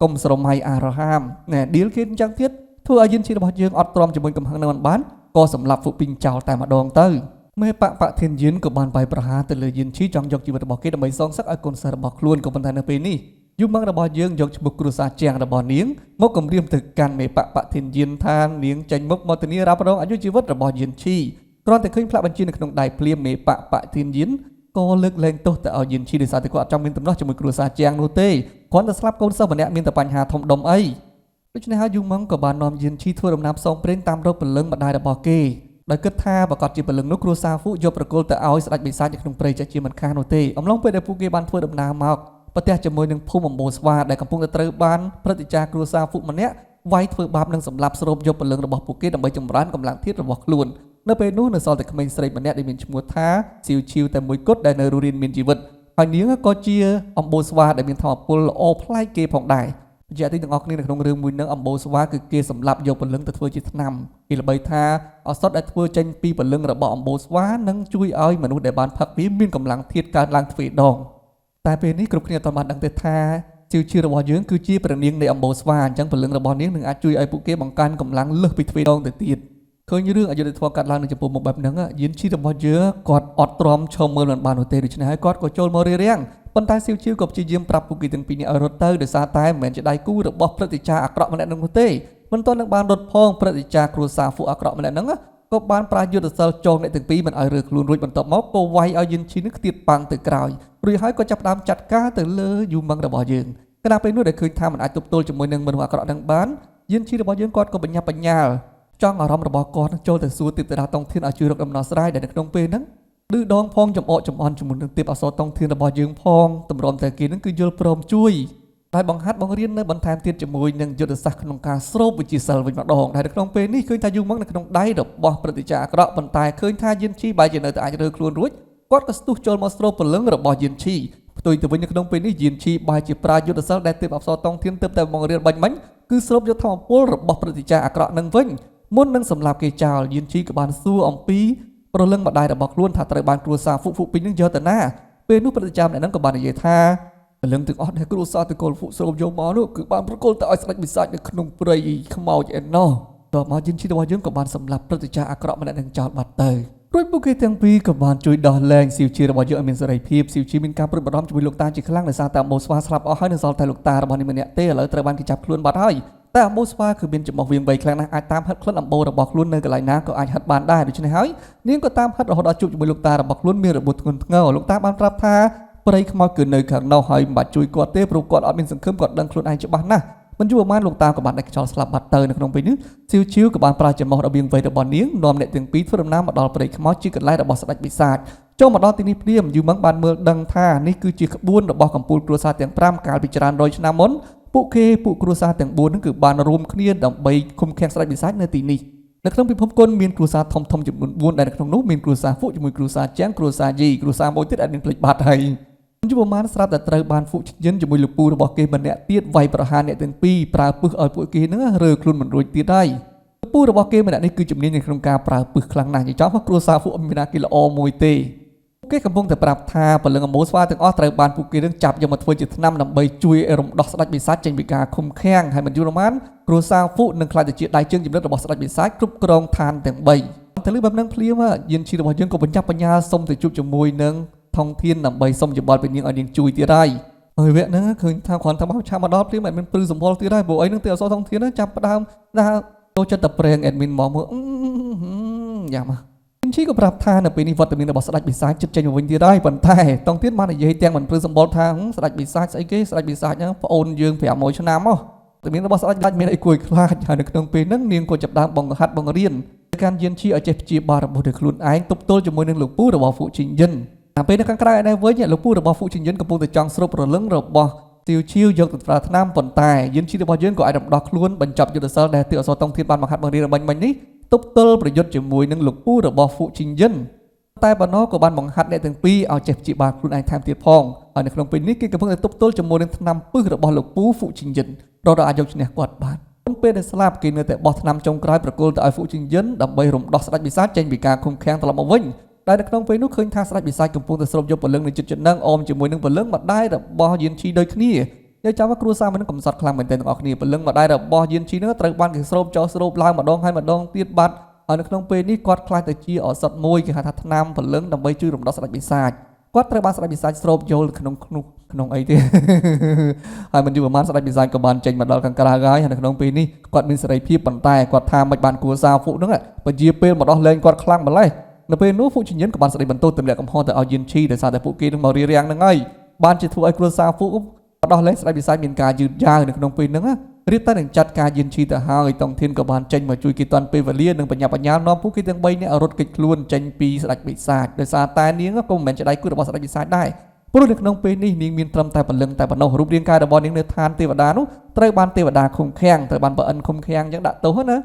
ញកុំស្រមៃអារហាមណែឌីលគេអញ្ចឹងទៀតធ្វើឲ្យយានឈីរបស់យើងអត់ទ្រាំជាមួយកំហឹងនៅមិនបានក៏សម្លាប់ហ្វូពីងចោលតែម្ដងទៅមេបកធានយានក៏បានបាយប្រហារទៅលើយានឈីចង់យកជីវិតរបស់គេដើម្បីសងសឹកឲ្យកូនសិស្សរបស់ខ្លួនក៏ប៉ុន្តែនៅពេលនេះយូម៉ងរបស់យើងយកឈ្មោះគ្រួសារជាងរបស់នាងមកគំរាមទៅកាន់មេបកធានយានថានាងចេញមុខមកធានារ៉ាប់រងអាយុជីវិតរបស់យានឈីគ្រាន់តែឃើញផ្លាកបញ្ជានៅក្នុងដៃភ្លាមមេបកធានយានក៏លើកលែងទោសទៅឲ្យយានឈីដោយសារតែគាត់អត់ចង់មានទំនាស់ជាមួយគ្រួសារជាងនោះទេគ្រាន់តែស្លាប់កូនសិស្សម្នាក់មានតែបញ្ហាធំដុំអីដូច្នេះហើយយូម៉ងក៏បាននាំយានឈីធ្វើដំណើរផ្សងព្រេងតាមរកពលឹងម្ដាយរបស់គេដោយគិតថាប្រកាសជាពលឹងនោះគ្រួសារហ្វូយកប្រគល់ទៅឲ្យស្ដេចបិសាចនៅក្នុងព្រៃជាមិនខាននោះទេអំឡុងពេលដែលពួកគេបានធ្វើដំណើរមកប្រទះជាមួយនឹងភូមិអំបូរស្វាដែលកំពុងតែត្រូវបានព្រឹត្តិការណ៍គ្រួសារហ្វូម្នាក់វាយធ្វើបាបនិងសម្លាប់ស្រូបយកពលឹងរបស់ពួកគេដើម្បីចម្រើនកម្លាំងធាតុរបស់ខ្លួននៅពេលនោះនៅសល់តែក្មេងស្រីម្នាក់ដែលមានឈ្មោះថាស៊ីវឈីវតែមួយគត់ដែលនៅរស់រានមានជីវិតហើយនាងក៏ជាអំបូរស្វាដែលមានធម៌ពលល្អប្លែកគេផងដែរជាទីទាំងអស់គ្នានៅក្នុងរឿងមួយនឹងអំបូរស្វាគឺគេសម្លាប់យកពលឹងទៅធ្វើជាថ្នាំគេល្បីថាឱសថដែលធ្វើចេញពីពលឹងរបស់អំបូរស្វានឹងជួយឲ្យមនុស្សដែលបានផឹកវាមានកម្លាំងធាតុកើនឡើងទ្វេដងតែពេលនេះគ្រប់គ្នាអត់បានដឹងទេថាជីវជារបស់យើងគឺជាព្រះនាងនៃអំបូរស្វាអញ្ចឹងពលឹងរបស់នាងនឹងអាចជួយឲ្យពួកគេបង្កើនកម្លាំងលើសពីទ្វេដងទៅទៀតឃើញរឿងអយុធធម៌កាត់ឡើងនៅចំពោះមុខបែបហ្នឹងយានឈីរបស់យើងគាត់អត់ទ្រាំឈរមើលមិនបាននោះទេដូច្នេះហើយគាត់ក៏ចូលមករារាំងប៉ុន្តែស៊ីវឈីវក៏ព្យាយាមប្រាប់ពួកគេទាំងពីរនេះឲ្យរត់ទៅដោយសារតែមិនមែនជាដៃគូរបស់ព្រឹទ្ធាចារ្យអាក្រក់ម្នាក់នោះទេមិនទាន់នឹងបានរត់ផងព្រឹទ្ធាចារ្យគ្រួសារហ្វូអាក្រក់ម្នាក់ហ្នឹងក៏បានប្រាយុទ្ធសិលចងអ្នកទាំងពីរមិនឲ្យរើខ្លួនរួចបន្ទាប់មកក៏វាយឲ្យយានឈីនេះខ្ទាតប៉ាំងទៅក្រោយរួចហើយក៏ចាប់ផ្ដើមចាត់ការទៅលើយូម៉ងរបស់យើងគណៈពេលនោះដែលឃើញថាមិនអាចទប់ទល់ជាមួយនឹងមនុស្សអាក្រក់នឹងបានយានឈីរបស់យើងគាត់ក៏បញ្ញាបញ្ញាលចង់អារម្មណ៍របស់គាត់ចូលទៅសួរទេពតារាតងធានឲ្យជួយរកដំណោះស្រាយដែលនៅក្នុងពេលហ្នឹងឌឺដងផងចំអកចំអន់ជាមួយនឹងទេពអសរតងធានរបស់យើងផងតម្រាំតែគេហ្នឹងគឺយល់ព្រមជួយដែលបង្ហាត់បង្រៀននៅបន្ថែមទៀតជាមួយនឹងយុទ្ធសាស្ត្រក្នុងការស្រូបវិជាសិលវិញម្ដងដែលនៅក្នុងពេលនេះឃើញថាយូម៉ងនៅក្នុងដៃរបស់ព្រឹទ្ធាចារ្យអាក្រក់ប៉ុន្តែឃើញថាយានឈីបែរជានៅតែអាចរើខ្លួនរួចគាត់ក៏ស្ទុះចូលមកស្រូបពលឹងរបស់យានឈីផ្ទុយទៅវិញនៅក្នុងពេលនេះយានឈីបែរជាប្រើយុទ្ធសាស្ត្រដែលទេពអសរតងធានទើបតែបង្រៀនបាញ់មិញគឺស្រូបយកធម៌ពលរបស់ព្រឹទ្ធាចារ្យអាក្រក់នឹងវិញមុននឹងសម្លាប់គេចោលយានឈីក៏បានសួរអំពីប្រលឹងម្ដាយរបស់ខ្លួនថាត្រូវបានគ្រួសារហ្វូពីងនឹងយកទៅណាពេលនោះព្រឹទ្ធាចារ្យម្នាក់ហ្នឹងក៏បាននិយាយថាប្រលឹងទាំងអស់ដែលគ្រួសារតកូលហ្វូស្រូបយកមកនោះគឺបានប្រគល់ទៅឲ្យស្ដេចបិសាចនៅក្នុងព្រៃខ្មោចឯណោះតោះមកយានឈីរបស់យើងក៏បានសម្លាប់ព្រឹទ្ធាចារ្យអាក្រក់ម្នាក់នឹងចោលបាត់ទៅរួចពួកគេទាំងពីរក៏បានជួយដោះលែងស៊ីវឈីរបស់យើងឲ្យមានសេរីភាពស៊ីវឈីមានការព្រួយបារម្ភជាមួយលោកតាជាខ្លាំងដោយសារតែអំបូរស្វាស្លាប់អស់ហើយនៅសល់តែលោកតារបស់នាងម្នាក់ទេឥឡូវត្រូវបានគេចាប់ខ្លួនបាត់ហើយតែអំបូរស្វាគឺមានចំហវាងវៃខ្លាំងណាស់អាចតាមហិតខ្លួនអំបូររបស់ខ្លួននៅកន្លែងណាក៏អាចហិតបានដែរដូច្នេះហើយនាងក៏តាមហិតរហូតដល់ជួបជាមួយលោកតារបស់ខ្លួនមានរបួសធ្ងន់ធ្ងរលោកតាបានប្រាប់ថាព្រៃខ្មោចគឺនៅខាងនោះហើយមិនបាច់ជួយគាត់ទេព្រោះគាត់អត់មានសង្ឃឹមគាត់ដឹងខ្លួនឯងច្បាស់ណាស់មិនយូរប៉ុន្មានលោកតាក៏បានដាច់ខ្យល់ស្លាប់បាត់ទៅនៅក្នុងពេលនេះស៊ីវឈីវក៏បានប្រើចំហរបៀងវៃរបស់នាងនាំអ្នកទាំងពីរធ្វើដំណើរមកដល់ព្រៃខ្មោចជាកន្លែងរបស់ស្ដេចបិសាចចូលមកដល់ទីនេះភ្លាមយូម៉ងបានមើលដឹងថានេះគឺជាក្បួនរបស់កំពូលគ្រួសារទាំង5កាលពីច្រើនរយឆ្នាំមុនពួកគ្រួសារទាំង4ហ្នឹងគឺបានរួមគ្នាដើម្បីឃុំឃាំងស្ដេចបិសាចនៅទីនេះនៅក្នុងពិភពគុណមានគ្រួសារធំចំនួន4ដែលនៅក្នុងនោះមានគ្រួសារហ្វូជាមួយគ្រួសារជាងគ្រួសារយីគ្រួសារមួយទៀតអាចនឹងភ្លេចបាត់ហើយយូប្រមាណស្រាប់តែត្រូវបានហ្វូឈិនយិនជាមួយលោកពូរបស់គេម្នាក់ទៀតវាយប្រហារអ្នកទាំងពីរប្រើពឹសឲ្យពួកគេហ្នឹងរើខ្លួនមិនរួចទៀតហើយលោកពូរបស់គេម្នាក់នេះគឺជំនាញនៅក្នុងការប្រើពឹសខ្លាំងណាស់និយាយចំគ្រួសារហ្វូមានណាគេល្អមួយទេគេកំពុងតែប្រាប់ថាពលឹងអំបូរស្វាទាំងអស់ត្រូវបានពួកគេនឹងចាប់យកមកធ្វើជាថ្នាំដើម្បីជួយរំដោះស្ដេចបិសាចចេញពីការឃុំឃាំងហើយមិនយូរប៉ុន្មានគ្រួសារហ្វូនឹងក្លាយទៅជាដៃជើងចំណិតរបស់ស្ដេចបិសាចគ្រប់គ្រងឋានទាំង3តែលើបែបហ្នឹងភ្លាមយានឈីរបស់យើងក៏បញ្ចប់បញ្ញាសុំទៅជួបជាមួយនឹងថងធានដើម្បីសុំយោបល់ពីនាងឲ្យនាងជួយទៀតហើយ ហើយវគ្គហ្នឹងឃើញថាគ្រាន់តែបោះឆាមកដល់ព្រាមអេដមីនព្រឺសម្បល់ទៀតហើយព្រោះអីហ្នឹងទេអសរthôngធានចាប់ផ្ដើមថាចូលចិត្តតែប្រេងអេដមីនមកមើលយ៉ាមកយិនឈីក៏ប្រាប់ថានៅពេលនេះវត្តមានរបស់ស្ដេចបិសាចចិត្តចេញមកវិញទៀតហើយប៉ុន្តែតង់ទៀតបាននិយាយទាំងមិនព្រឺសម្បល់ថាស្ដេចបិសាចស្អីគេស្ដេចបិសាចហ្នឹងប្អូនយើង500ឆ្នាំមកតែមានរបស់ស្ដេចដាច់មានអីគួរខ្លាចហើយនៅក្នុងពេលហ្នឹងនាងក៏ចាប់ដើមបង្ហាត់បង្រៀនការយិនឈីឲ្យចេះព្យាបាលរបស់ដោយខ្លួនឯងទប់ទល់ជាមួយនឹងលោកពូរបស់ហ្វូជីនយិនតែពេលនៅខាងក្រៅឯនេះវិញលោកពូរបស់ហ្វូជីនយិនកំពុងតែចង់ស្រូបរលឹងរបស់ទាវឈៀវយកទៅប្រើថ្នាំប៉ុន្តែយិនឈីរបស់យើងក៏អាចរំដោះខ្លួនបញ្ចប់យុទ្ធសាស្ត្រដែលទាវអសរតង់ធានបានបង្ហាត់បង្រៀនមិញនេះទប់ទល់ប្រយុទ្ធជាមួយនឹងលោកពូរបស់ហ្វូជីនយិនតែប៉ុណ្ណោះក៏បានបង្ហាត់អ្នកទាំងពីរឲ្យចេះព្យាបាលខ្លួនឯងថែមទៀតផងហើយនៅក្នុងពេលនេះគេកំពុងតែទប់ទល់ជាមួយនឹងថ្នាំពឹសរបស់លោកពូហ្វូជីនយិនរកអាចយកឈ្នះគាត់បានពេលដែលស្លាប់គេនៅតែបោះថ្នាំចុងក្រោយប្រគល់ទៅឲ្យហ្វូជីនយិនដើម្បីរំដោះស្ដេចបិសាចចេញពីការឃុំឃាំងត្រឡប់មកវិញតែនៅក្នុងពេលនោះឃើញថាស្ដេចបិសាចកំពុងតែស្រូបយកពលឹងនៃចិត្តចំណឹងអមជាមួយនឹងពលឹងម្ដាយរបស់យិនឈីដូចគ្នាយកចាំថាគ្រួសារមិនកំសត់ខ្លាំងមែនទែនទាំងអស់គ្នាពលឹងម្ដាយរបស់យិនឈីនោះត្រូវបានគេស្រូបចោលស្រូបឡើងម្ដងហើយម្ដងទៀតបាត់ហើយនៅក្នុងពេលនេះគាត់ខ្លាចទៅជាឱសថមួយគេហៅថាថ្នាំពលឹងដើម្បីជួយរំដោះស្ដេចបិសាចគាត់ត្រូវបានស្ដេចបិសាចស្រូបយកក្នុងអីទេហើយមិនយូរប៉ុន្មានស្ដេចបិសាចក៏បានចេញមកដល់ខាងក្រៅហើយនៅក្នុងពេលនេះគាត់មានសេរីភាពប៉ុន្តែគាត់ថាមិនបានគួរសារហ្វូហ្នឹងពជាពេលមកដោះលែងគាត់ខ្លាំងម្ល៉េះនៅពេលនោះហ្វូជីនយិនក៏បានស្ដីបន្ទោសទម្លាក់កំហុសទៅឲ្យយិនឈីដោយសារតែពួកគេនឹងមករៀបរៀងហ្នឹងហើយបានជាធ្វើឲ្យគ្រួសារហ្វូដោះលែងស្ដេចបិសាចមានការយឺតយ៉ាវនៅក្នុងពេលហ្នឹងរៀបតែនឹងចាត់ការយិនឈីទៅហើយតង់ធានក៏បានចេញមកជួយគេតាន់ពេលវេលានិងបញ្ញាបញ្ញានាំពួកគេទាំង3នាក់រត់គេចខ្លួនចេញពីស្ដេចបិសាចដោយសារតែនាងក៏មិនមែនជាដៃគូរបស់ស្ដេចបិសាចដែរព្រោះនៅក្នុងពេលនេះនាងមានត្រឹមតែពលឹងតែប៉ុណ្ណោះរូបរាងកាយរបស់នាងនៅឋានទេវតានោះត្រូវបានទេវតាឃុំឃាំងត្រូវបានប្រអិនឃុំឃាំងអញ្ចឹងដាក់ទោសណា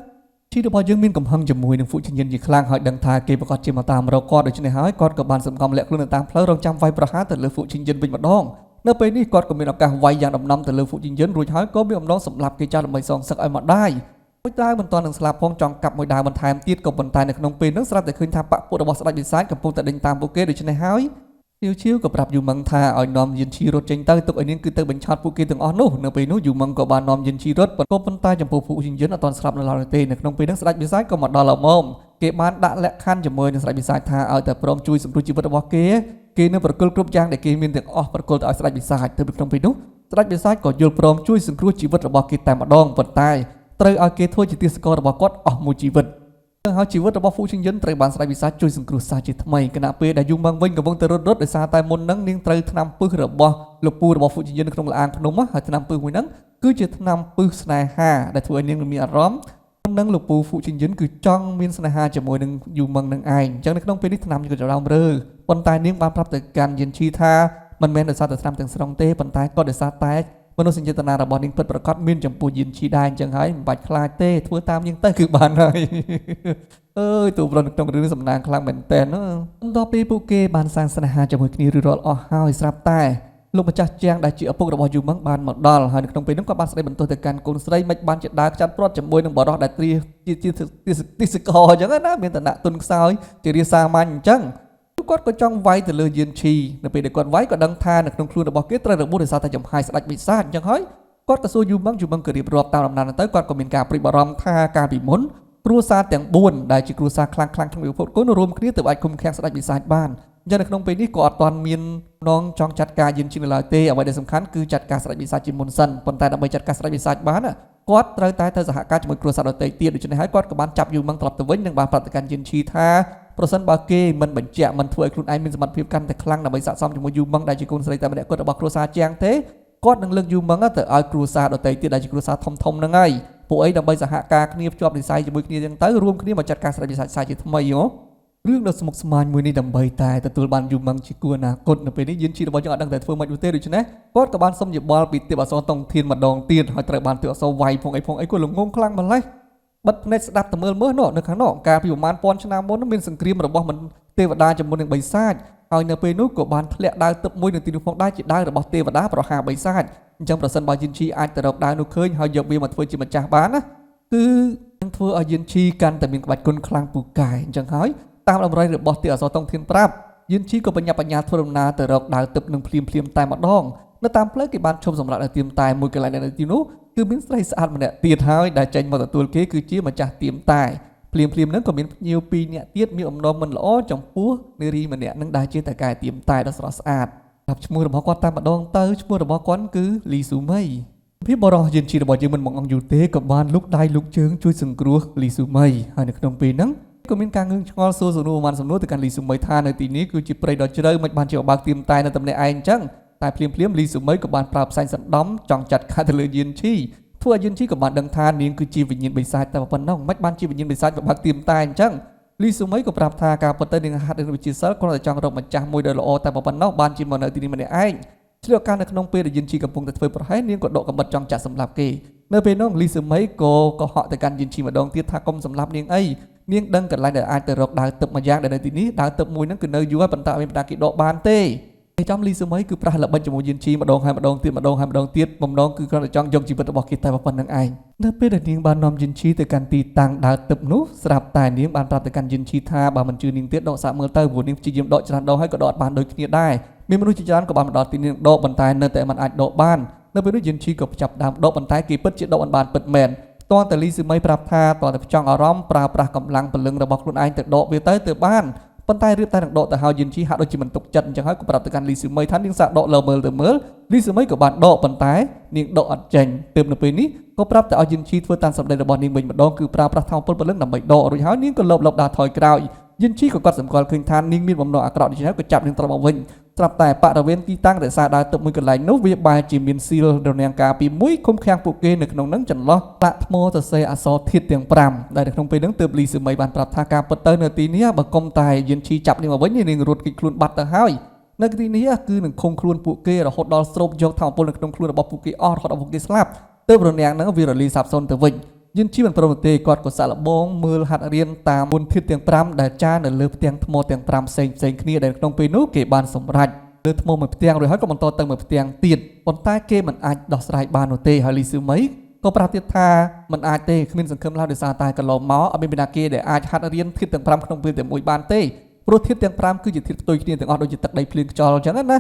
ឈីរបស់យើងមានកំហឹងជាមួយនឹងហ្វូជីនយិនជាខ្លាំងហើយដឹងថាគេប្រកាសជាមកតាមរកគាត់ដូច្នេះហើយគាត់ក៏បានសង្កំលាក់ខ្លួននៅតាមផ្លូវរងចាំវាយប្រហារទៅលើហ្វូជីនយិនវិញម្ដងនៅពេលនេះគាត់ក៏មានឱកាសវាយយ៉ាងដំណំទៅលើហ្វូជីនយិនរួចហើយក៏មានអំណងសម្លាប់គេចោលដើម្បីសងសឹកឲ្យម្ដាយមួយដាវមិនទាន់នឹងស្លាប់ផងចង់កាប់មួយដាវបន្ថែមទៀតក៏ប៉ុន្តែនៅក្នុងពេលនោះស្រាប់តែឃើញថាបពុតរបស់ស្ដេចបិសាចកំពុងតែដេញតាមពួកគេដូច្នេះហើយទាវឈៀវក៏ប្រាប់យូម៉ឹងថាឲ្យនាំយិនឈីរត់ចេញទៅទុកឲ្យនាងគឺទៅបញ្ឆោតពួកគេទាំងអស់នោះនៅពេលនោះយូម៉ឹងក៏បាននាំយិនឈីរត់ក៏ប៉ុន្តែចំពោះហ្វូជីនយិនអត់ទាន់ស្លាប់នៅឡើយទេនៅក្នុងពេលនោះស្ដេចបិសាចក៏មកដល់ល្មមគេបានដាក់លក្ខខណ្ឌជាមួយនឹងស្ដេចបិសាចថាឲ្យតែព្រមជួយសង្គ្រោះជីវិតរបស់គេនឹងប្រគល់គ្រប់យ៉ាងដែលគេមានទាំងអស់ប្រគល់ទៅឲ្យស្ដេចបិសាចទៅក្នុងពេលនោះស្ដេចបិសាចក៏យល់ព្រមជួយសង្គ្រោះជីវិតរបស់គេតែម្ដងប៉ុន្តែត្រូវឲ្យគេធ្វើជាទាសកររបស់គាត់អស់មួយជីវិតហើយជីវិតរបស់ហ្វូជីនយិនត្រូវបានស្ដេចបិសាចជួយសង្គ្រោះសាជាថ្មីគណៈពេលដែលយូម៉ឹងវិញកំពុងតែរត់ដោយសារតែមុននឹងនាងត្រូវថ្នាំពឹសរបស់លោកពូរបស់ហ្វូជីនយិនក្នុងលានភ្នំហើយថ្នាំពឹសមួយហ្នឹងគឺជាថ្នាំពឹសស្នេហាដែលធ្វើឲ្យនាងមានអារម្មណ៍នឹងលោកពូហ្វូជីនយិនគឺចង់មានស្នេហាជាមួយនឹងយូម៉ឹងនឹងឯងអញ្ចឹងនៅក្នុងពេលនេះថ្នាំក៏ចាប់ដើមរើប៉ុន្តែនាងបានប្រាប់ទៅកាន់យិនឈីថាមិនមែនដោយសារតែថ្នាំទាំងស្រុងទេប៉ុន្តែក៏ដោយសារតែមនោសញ្ចេតនារបស់នាងពិតប្រាកដមានចំពោះយិនឈីដែរអញ្ចឹងហើយមិនបាច់ខ្លាចទេធ្វើតាមនាងទៅគឺបានហើយអើយទូប្រនក្នុងរឿងសំណាងខ្លាំងមែនតើបន្ទាប់ពីពួកគេបានសាងស្នេហាជាមួយគ្នារួចរាល់អស់ហើយស្រាប់តែលោកម្ចាស់ជាងដែលជាឪពុករបស់យូម៉ឹងបានមកដល់ហើយនៅក្នុងពេលនោះក៏បានស្ដីបន្ទោសទៅកាន់កូនស្រីមិនបានជាដើរខ្ចាត់ព្រាត់ជាមួយនឹងបរិសុទ្ធដែលជាទីសកលអញ្ចឹងណាមានឋានៈទុនខ្សោយជារាសាមញ្ញអញ្ចឹងគាត់ក៏ចង់វាយទៅលើយិនឈីនៅពេលដែលគាត់វាយក៏ដឹងថានៅក្នុងខ្លួនរបស់គេត្រូវរបួសដោយសារតែចំហាយស្ដេចបិសាចអញ្ចឹងហើយគាត់ក៏សួរយូម៉ឹងក៏រៀបរាប់តាមដំណើរទៅគាត់ក៏មានការព្រួយបារម្ភថាការពីមុនគ្រួសារទាំង4ដែលជាគ្រួសារខ្លាំងក្នុងវិភពគុណរួមគ្នាទៅអាចឃុំឃាំងស្ដេចបិសាចបានអញ្ចឹងនៅក្នុងពេលនេះក៏អត់ទាន់មាននងចង់ចាត់ការយិនឈីនៅឡើយទេអ្វីដែលសំខាន់គឺចាត់ការស្ដេចបិសាចជាមុនសិនប៉ុន្តែដើម្បីចាត់ការស្ដេចបិសាចបានគាត់ត្រូវតែទៅសហការជាមួយគ្រួសារដទៃទៀតដូច្នេះហើយគាត់ក៏បានចាប់យូម៉ឹងត្រឡប់ទៅវិញនិងបានប្រាប់ទៅកាន់យិនឈីថាប្រសិនបើគេមិនបញ្ជាក់មិនធ្វើឲ្យខ្លួនឯងមានសមត្ថភាពកាន់តែខ្លាំងដើម្បីស័ក្តិសមជាមួយយូម៉ឹងដែលជាកូនស្រីតែម្នាក់គត់របស់គ្រួសារជាងទេគាត់នឹងលើកយូម៉ឹងទៅឲ្យគ្រួសារដទៃទៀតដែលជាគ្រួសារធំហ្នឹងហើយពួកអីដើម្បីសហការគ្នាភ្ជាប់និស្ស័យជាមួយគ្នាទាំងទៅរួមគ្នាមកចាត់ការស្ដេចបិសាចជាថ្មីរឿងដ៏ស្មុគស្មាញមួយនេះដើម្បីតែទទួលបានយូម៉ឹងជាគូអនាគតនៅពេលនេះយិនឈីរបស់យើងអត់ដឹងតែធ្វើម៉េចទេដូច្នេះគាត់ក៏បានសុំយោបល់ពីទេពអក្សរតង់ធានម្ដងទៀតហើយត្រូវបានទេពអក្សរវាយផងអីគាត់លងងខ្លាំងម្ល៉េះបិទភ្នែកស្ដាប់តែមើលនៅខាងនោះកាលពីប្រហែលពាន់ឆ្នាំមុនមានសង្គ្រាមរបស់មិនទេវតាជាមួយនឹងបិសាចហើយនៅពេលនោះក៏បានធ្លាក់ដាវទឹកមួយនៅទីនោះផងដែរជាដាវរបស់ទេវតាប្រហារបិសាចអញ្ចឹងប្រសិនបើយិនឈីអាចទៅរកដាវនោះឃើញហើយយកវាមកធ្វើជាម្ចាស់បានណាគឺនឹងធ្វើឲ្យយិនឈីកាន់តែមានក្បាច់គុណខ្លាំងពូកែអញ្ចឹងហើយតាមដំណររបស់ទេពអក្សរតង់ធានប្រាប់យិនឈីក៏បញ្ញាធ្វើដំណើរទៅរកដាវទឹកនឹងភ្លាមតែម្ដងនៅតាមផ្លូវគេបានឈប់សម្រាប់នៅទៀមតែមួយកន្លែងនៅទីនោះគឺមានស្រីស្អាតម្នាក់ទៀតហើយដែលចេញមកទទួលគេគឺជាម្ចាស់ទៀមតែភ្លាមហ្នឹងក៏មានភ្ញៀវ2នាក់ទៀតមានអំណរមិនល្អចំពោះនារីម្នាក់នឹងដែលជាតកែទៀមតែដ៏ស្រស់ស្អាត รับឈ្មោះរបស់គាត់តាមម្ដងទៅឈ្មោះរបស់គាត់គឺលីស៊ូមីភាពបរិយាជីរបស់យើងមិនមកអង្គយូរទេក៏បានលុកដៃលុកជើងជួយសង្គ្រោះលីស៊ូមីហើយនៅក្នុងពេលហ្នឹងក៏មានការងឿងឆ្ងល់សួរសំណួរបានសំណួរទៅកាន់លីស៊ូមីថានៅទីនេះគឺជាព្រៃដ៏ជ្រៅមិនបានជាបើកទៀមតែនៅតែម្នាក់ឯងអញ្ចឹងតែភ្លាមលីស៊ូមីក៏បានប្រើផ្សែងសណ្ដំចង់ចាត់ខាត់ទៅលើយិនឈីធ្វើឲ្យយិនឈីក៏បានដឹងថានាងគឺជាវិញ្ញាណបិសាចតែប៉ុណ្ណោះមិនបានជាវិញ្ញាណបិសាចបើកទៀមតែអញ្ចឹងលីស៊ូមីក៏ប្រាប់ថាការពិតទៅនាងហាត់រៀនវិទ្យាសិលគ្រាន់តែចង់រកម្ចាស់មួយដ៏ល្អតែប៉ុណ្ណោះបានជាមកនៅទីនេះម្នាក់ឯងឆ្លៀតឱកាសនៅក្នុងពេលដែលយិនឈីកំពុងតែធ្វើប្រហែសនាងក៏ដកកំបិតចង់ចាក់សម្លាប់គេនៅពេលនោះលីស៊ូមីក៏ហក់ទៅកាន់យិនឈីម្ដងទៀតថាកុំសម្លាប់នាងអីនាងដឹងកន្លែងដែលអាចទៅរកដើរទឹកម្យ៉ាងដែលនៅទីនេះដើរទឹកមួយហ្នឹងគឺនៅយូរហើយប៉ុន្តែអត់មានបណ្ដាគេដកបានទេពេលចំលីស៊ូមីគឺប្រះល្បិចជាមួយយិនឈីម្ដងហើយម្ដងទៀតម្ដងហើយម្ដងទៀតបំណងគឺគ្រាន់តែចង់យកជីវិតរបស់គេតែប៉ុណ្្នឹងឯងនៅពេលដែលនាងបាននាំយិនឈីទៅកាន់ទីតាំងដើរទឹកនោះស្រាប់តែនាងបានប្រាប់ទៅកាន់យិនឈីថាបើមិនជឿនាងទៀតដកសាកមើលទៅព្រោះនាងព្យាយាមដកច្រើនដងហើយក៏ដកអត់បានដូចគ្នាដែរមានមនុស្សជាច្រើនក៏បានមកដល់ទីនាងដកប៉ុន្តែនៅតែមិនអាចដកបាននៅពេលនោះយិនឈីក៏ចាប់ដើមដកប៉ុន្តែគេពិតជាដកមិនបានពិតមែនតើតាលីស៊ូមីប្រាប់ថាតើតែផ្ចង់អារម្មណ៍ប្រើប្រាស់កម្លាំងពលឹងរបស់ខ្លួនឯងទៅដកវាទៅបានប៉ុន្តែរៀបតែនឹងដកទៅហើយយិនឈីហាក់ដូចជាមិនទុកចិត្តអញ្ចឹងហើយក៏ប្រាប់ទៅកាន់លីស៊ូមីថានាងសាកដកលើមើលលីស៊ូមីក៏បានដកប៉ុន្តែនាងដកអត់ចេញទើបនៅពេលនេះក៏ប្រាប់ទៅឲ្យយិនឈីធ្វើតាមសម្ដីរបស់នាងវិញម្ដងគឺប្រើប្រាស់ថោពលពលឹងដើម្បីដករួចហើយនាងក៏លបដើរថយក្រោយយិនឈីក៏គាត់សម្គាល់ឃើញថានាងមានបំណងអាក្រក់ដូច្នេះក៏ចាប់នាងត្រឡប់មកវិញស្រាប់តែបរិវេណទីតាំងរក្សាដើរទឹកមួយកន្លែងនោះវាបែរជាមានស៊ីលរនាំងការពីមួយឃុំឃាំងពួកគេនៅក្នុងនឹងចន្លោះតាក់ថ្មសរសេរអក្សរធាតុទាំង5ដែលនៅក្នុងពេលហ្នឹងទើបលីស៊ូមីបានប្រាប់ថាការពិតទៅនៅទីនេះបើកុំតែយិនឈីចាប់នាងមកវិញនាងរត់គេចខ្លួនបាត់ទៅហើយនៅទីនេះគឺនឹងឃុំខ្លួនពួកគេរហូតដល់ស្រូបយកថោពលនៅក្នុងខ្លួនរបស់ពួកគេអស់រហូតដល់ពួកគេស្លាប់ទើបរនាំងហ្នឹងវារលាយសាបសូន្យទៅវិញយិនឈីមិនព្រមទេគាត់ក៏សាក់លបងមើលហាត់រៀនតាមមុនធាតុទាំង5ដែលចារនៅលើផ្ទាំងថ្មទាំង5ផ្សេងគ្នាដែលក្នុងពេលនោះគេបានសម្រេចលើថ្មមួយផ្ទាំងរួចហើយក៏បន្តទៅមួយផ្ទាំងទៀតប៉ុន្តែគេមិនអាចដោះស្រាយបាននោះទេហើយលីស៊ូមីក៏ប្រាប់ទៀតថាមិនអាចទេគ្មានសង្ឃឹមឡើយដោយសារតែកន្លងមកអត់មានបណ្ដាគេដែលអាចហាត់រៀនធាតុទាំង5ក្នុងពេលតែមួយបានទេព្រោះធាតុទាំង5គឺជាធាតុផ្ទុយគ្នាទាំងអស់ដូចជាទឹកដីភ្លៀងខ្យល់អញ្ចឹងណា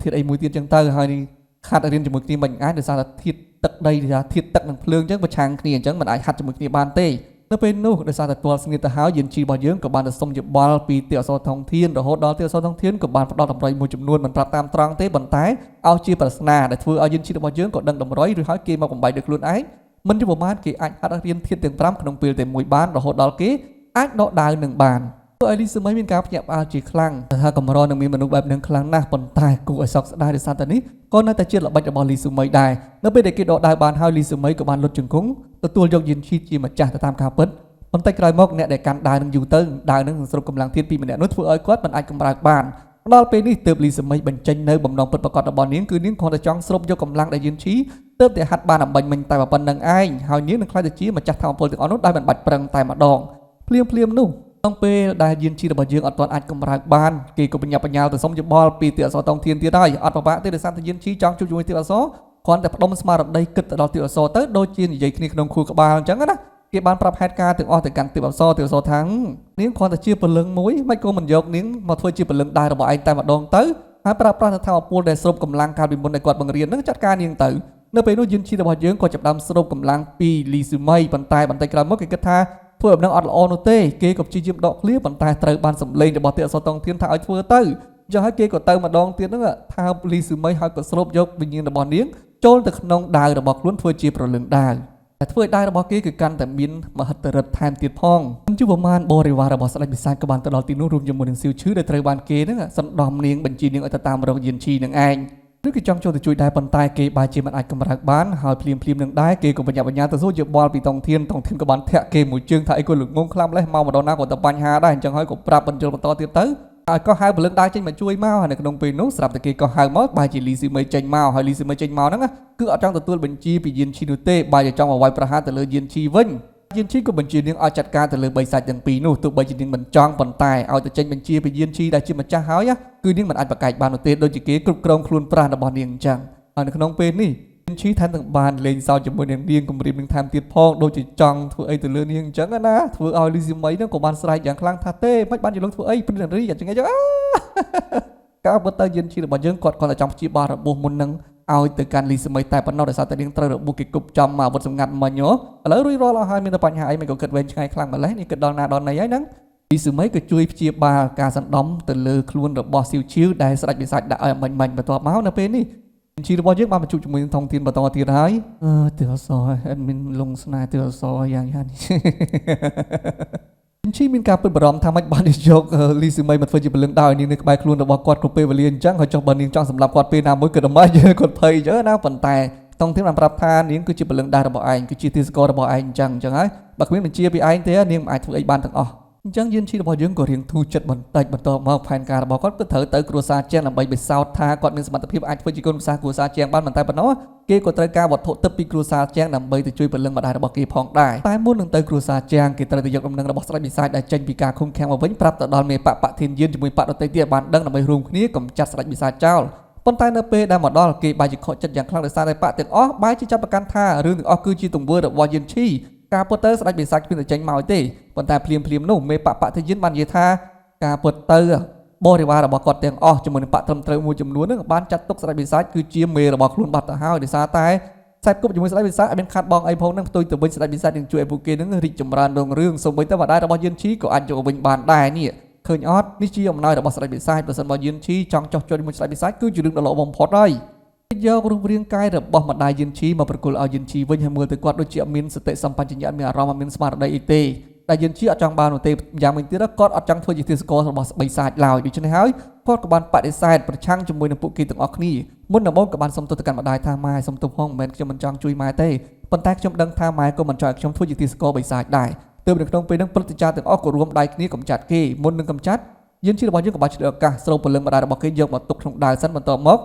ធាតុអីមួយទៀតអញ្ចឹងទៅហើយហាត់រៀនជាមួយគ្នាមិនអាចដោយសារតែធាតុទឹកដីធាតុទឹកនិងភ្លើងអញ្ចឹងប្រឆាំងគ្នាអញ្ចឹងមិនអាចហាត់ជាមួយគ្នាបានទេនៅពេលនោះដោយសារតែទាល់ស្ងៀមទៅហើយយិនឈីរបស់យើងក៏បានទៅសុំយោបល់ពីទេអសរថងធានរហូតដល់ទេអសរថងធានក៏បានផ្ដល់តម្រុយមួយចំនួនមិនប្រាប់តាមត្រង់ទេប៉ុន្តែឲ្យជាប្រស្នាដែលធ្វើឲ្យយិនឈីរបស់យើងក៏ដឹងតម្រុយឬហើយគេមកបំបីដោយខ្លួនឯងមិនយល់ប្រមាណគេអាចហាត់រៀនធាតុទាំង5ក្នុងពេលតែមួយបានរហូតដល់គេអាចដកដាវនឹងបានអលីស៊ូមីមានការភ្ញាក់ផ្អើលជាខ្លាំងថាកម្រនឹងមានមនុស្សបែបនឹងខ្លាំងណាស់ប៉ុន្តែគួរឲ្យសោកស្ដាយដោយសារតែនេះក៏នៅតែជាល្បិចរបស់លីស៊ូមីដែរនៅពេលដែលគេដកដាវបានហើយលីស៊ូមីក៏បានលុតជង្គង់ទទួលយកយិនឈីជាម្ចាស់ទៅតាមការពិតបន្តិចក្រោយមកអ្នកដែលកាន់ដាវនឹងយូរទៅដាវនឹងសរុបកម្លាំងធាតុពីម្នាក់នោះធ្វើឲ្យគាត់មិនអាចកម្រើកបានដល់ពេលនេះទើបលីស៊ូមីបញ្ចេញនៅបំណងពិតប្រាកដរបស់នាងគឺនាងគ្រាន់តែចង់ស្រូបយកកម្លាំងដែលយិនឈីទើបតែហាត់បានអំបញ្ញមិញតែប៉ុណ្្នឹងឯងហើយនាងនឹងខ្លាចទៅជាម្ចាស់ថាមពលទាំងអស់នោះដោយមិនបាច់ប្រឹងតែម្ដងភ្លាមនោះក្នុងពេលដែលយិនឈីរបស់យើងអត់ទាន់អាចកម្រើកបានគេក៏បញ្ញាបញ្ញាលទៅសុំយោបល់ពីទេអសរតងធានទៀតហើយអត់ពិបាកទេដោយសារតែយិនឈីចង់ជួបជាមួយទេអសរគ្រាន់តែផ្ដុំស្មារតីគិតទៅដល់ទេអសរទៅដូចជានិយាយគ្នាក្នុងខួរក្បាលអញ្ចឹងណាគេបានប្រាប់ហេតុការទាំងអស់ទៅកាន់ទេអសរថានាងគ្រាន់តែជាពលឹងមួយមិនក៏មិនយកនាងមកធ្វើជាពលឹងដែររបស់ឯងតែម្ដងទៅហើយប្រើប្រាស់ថាមពលដែលស្រូបកម្លាំងកាលពីមុនដែលគាត់បង្រៀននឹងចាត់ការនាងទៅនៅពេលនោះយិនឈីរបស់យើងក៏ចាប់ដើមស្រូបកម្លាំងពីលីស៊ូមីប៉ុន្តែបន្តិចក្រោយមកគេគិតថាធ្វើអំណឹងអត់ល្អនោះទេគេក៏ព្យាយាមដកឃ្លាប៉ុន្តែត្រូវបានសម្លេងរបស់ទេអសរតងធានថាឲ្យធ្វើទៅអញ្ចឹងហើយគេក៏ទៅម្ដងទៀតហ្នឹងថាលីស៊ូមីហើយក៏ស្រូបយកវិញ្ញាណរបស់នាងចូលទៅក្នុងដាវរបស់ខ្លួនធ្វើជាប្រលឹងដាវតែធ្វើឲ្យដាវរបស់គេគឺកាន់តែមានមហិទ្ធិឫទ្ធិថែមទៀតផងជួបប្រមាណបរិវាររបស់ស្ដេចបិសាចក៏បានទៅដល់ទីនោះរួមជាមួយនឹងសៀវឈឺដែលត្រូវបានគេហ្នឹងសណ្ដំនាងបញ្ជានាងឲ្យទៅតាមរកយិនឈីនឹងឯងឬក៏ចង់ចូលទៅជួយដែរប៉ុន្តែគេបែរជាមិនអាចកម្រើកបានហើយភ្លាមនឹងដែរគេក៏បញ្ញាទៅសួរយោបល់ពីតងធានក៏បានធាក់គេមួយជើងថាអីក៏លងងខ្លាំងម្លេះមកម្ដងណាក៏តែបញ្ហាដែរអញ្ចឹងហើយក៏ប្រាប់បញ្យលបន្តទៀតទៅហើយក៏ហៅពលឹងដែរចេញមកជួយមកហើយនៅក្នុងពេលនោះស្រាប់តែគេក៏ហៅមកបែរជាលីស៊ូមីចេញមកហើយលីស៊ូមីចេញមកហ្នឹងគឺអត់ចង់ទទួលបញ្ជាពីយិនឈីនោះទេបែរជាចង់មកវាយប្រហារទៅលើយិនឈីវិញយិនឈីក៏បញ្ជានាងឲ្យចាត់ការទៅលើបីសាច់ទាំងពីរនោះទោះបីជានាងមិនចង់ប៉ុន្តែឲ្យទៅចេញបញ្ជាពីយិនឈីដែលជាម្ចាស់ហើយគឺនាងមិនអាចប្រកែកបាននោះទេដូចជាគេគ្រប់គ្រងខ្លួនប្រាស់របស់នាងអញ្ចឹងហើយនៅក្នុងពេលនេះយិនឈីថែមទាំងបានលេងសើចជាមួយនឹងនាងគំរាមនឹងថែមទៀតផងដូចជាចង់ធ្វើអីទៅលើនាងអញ្ចឹងណាធ្វើឲ្យលីស៊ូមីនឹងក៏បានស្រែកយ៉ាងខ្លាំងថាទេមិនបានយល់ធ្វើអីព្រិនរីអញ្ចឹងការពិតទៅយិនឈីរបស់យើងគាត់តែចង់ព្យាបាលរបួសមុននឹងឲ្យទៅកាន់លីស៊ូមីតែប៉ុណ្ណោះដោយសារតែនាងត្រូវរបួសគេគប់ចំមកអាវុធសម្ងាត់មិញឥឡូវរួចរាល់អស់ហើយមានតែបញ្ហាអីមិនក៏គិតវែងឆ្ងាយខ្លាំងម្ល៉េះនេះគិតដល់ណាដល់ណីហើយហ្នឹង ពីសម័យក៏ជួយព្យាបាលការសណ្ដំទៅលើខ្លួនរបស់ស៊ីវឈីវដែលស្ដេចបិសាចដាក់ឲ្យអំបញ្ញបន្ទាប់មកនៅពេលនេះជីរបស់យើងបានបញ្ជុជាមួយនឹងធំធានបន្តទៀតហើយទិលសអេដមីនលងស្នាទិលសយ៉ាងនេះជីមានការពិតបារម្ភថាមិនបានយកលីស៊ីមីមកធ្វើជាពលឹងដោយនាងនៅក្បែរខ្លួនរបស់គាត់គ្រប់ពេលវេលាអញ្ចឹងហើយចុះបើនាងចង់សម្លាប់គាត់ពេលណាមួយក៏ដើម្បីគាត់ភ័យអញ្ចឹងណាប៉ុន្តែតង់ធានបានប្រាប់ថានាងគឺជាពលឹងដែររបស់ឯងគឺជាទាសកររបស់ឯងអញ្ចឹងហើយបើគ្មានបញ្ជាពីឯងទេនាងមិនអាចធ្វើអីបានទាំងអស់អញ្ចឹងយានឈីរបស់យើងក៏រៀងធូរចិត្តបន្តិចបន្តមកផែនការរបស់គាត់គឺត្រូវទៅគ្រួសារជាងដើម្បីបិសោតថាគាត់មានសមត្ថភាពអាចធ្វើជាគុណប្រសាគ្រួសារជាងបានប៉ុន្តែប៉ុណ្ណោះគេក៏ត្រូវការវត្ថុទឹកពីគ្រួសារជាងដើម្បីទៅជួយពលឹងម្ដាយរបស់គេផងដែរតែមុននឹងទៅគ្រួសារជាងគេត្រូវទៅយកដំណឹងរបស់ស្ដេចបិសាចដែលចេញពីការឃុំឃាំងមកវិញប្រាប់ទៅដល់មេបកធានយានជាមួយបកដតីទៀតបានដឹងដើម្បីរួមគ្នាកំចាត់ស្ដេចបិសាចចោលប៉ុន្តែនៅពេលដែលមកដល់គេបែរជាខកចិត្តយ៉ាងខ្លាំងដោយសារតែបកទាំងអស់បែរជាចាប់ប្រកាន់ថារឿងទាំងអស់គឺជាទង្វើរបស់យានឈីការពុតទៅស្ដេចបិសាចគ្មានតែចេញមកទេប៉ុន្តែភ្លាមនោះមេបកធានយានបាននិយាយថាការពុតទៅបរិវាររបស់គាត់ទាំងអស់ជាមួយនឹងបកត្រឹមត្រូវមួយចំនួននឹងបានចាត់ទុកស្ដេចបិសាចគឺជាមេរបស់ខ្លួនបាត់ទៅហើយដោយសារតែខ្សែគប់ជាមួយស្ដេចបិសាចអត់មានខាត់បងអីផងនឹងផ្ទុយទៅវិញស្ដេចបិសាចនឹងជួយឲ្យពួកគេនឹងរីកចម្រើនរុងរឿងសូម្បីតែម្ដាយរបស់យានឈីក៏អាចយកវិញបានដែរនេះឃើញអត់នេះជាអំណោយរបស់ស្ដេចបិសាចប្រសិនបើយានឈីចង់ចោះចុះជាមួយស្ដេចបិសាចគឺជារឿងដ៏ល្អបំផុតហើយយករូបរាងកាយរបស់ម្ដាយយានឈីមកប្រគល់ឲ្យយានឈីវិញហើយមើលទៅគាត់ដូចជាអត់មានសតិសម្បជញ្ញៈមានអារម្មណ៍អត់មានស្មារតីអីទេតែយានឈីអត់ចង់បាននោះទេយ៉ាងវិញទៀតគាត់អត់ចង់ធ្វើជាទាសកររបស់បិសាចឡើយដូច្នេះហើយគាត់ក៏បានបដិសេធប្រឆាំងជាមួយនឹងពួកគេទាំងអស់គ្នាមុនដំបូងក៏បានសុំទោសទៅកាន់ម្ដាយថាម៉ែសុំទោសផងមិនមែនខ្ញុំមិនចង់ជួយម៉ែទេប៉ុន្តែខ្ញុំដឹងថាម៉ែក៏មិនចង់ឲ្យខ្ញុំធ្វើជាទាសករបិសាចដែរទើបនៅក្នុងពេលហ្នឹងព្រឹទ្ធាចារ្យទាំងអស់ក៏រួមដៃគ្នាកំចាត់គេមុននឹងកំចាត់យានឈីរបស់យើងក៏បានឆ្លៀតឱកាសស្រូបពលឹងម្ដាយរបស់គេយកមកទុកក្នុងដាវសិនបន្តមក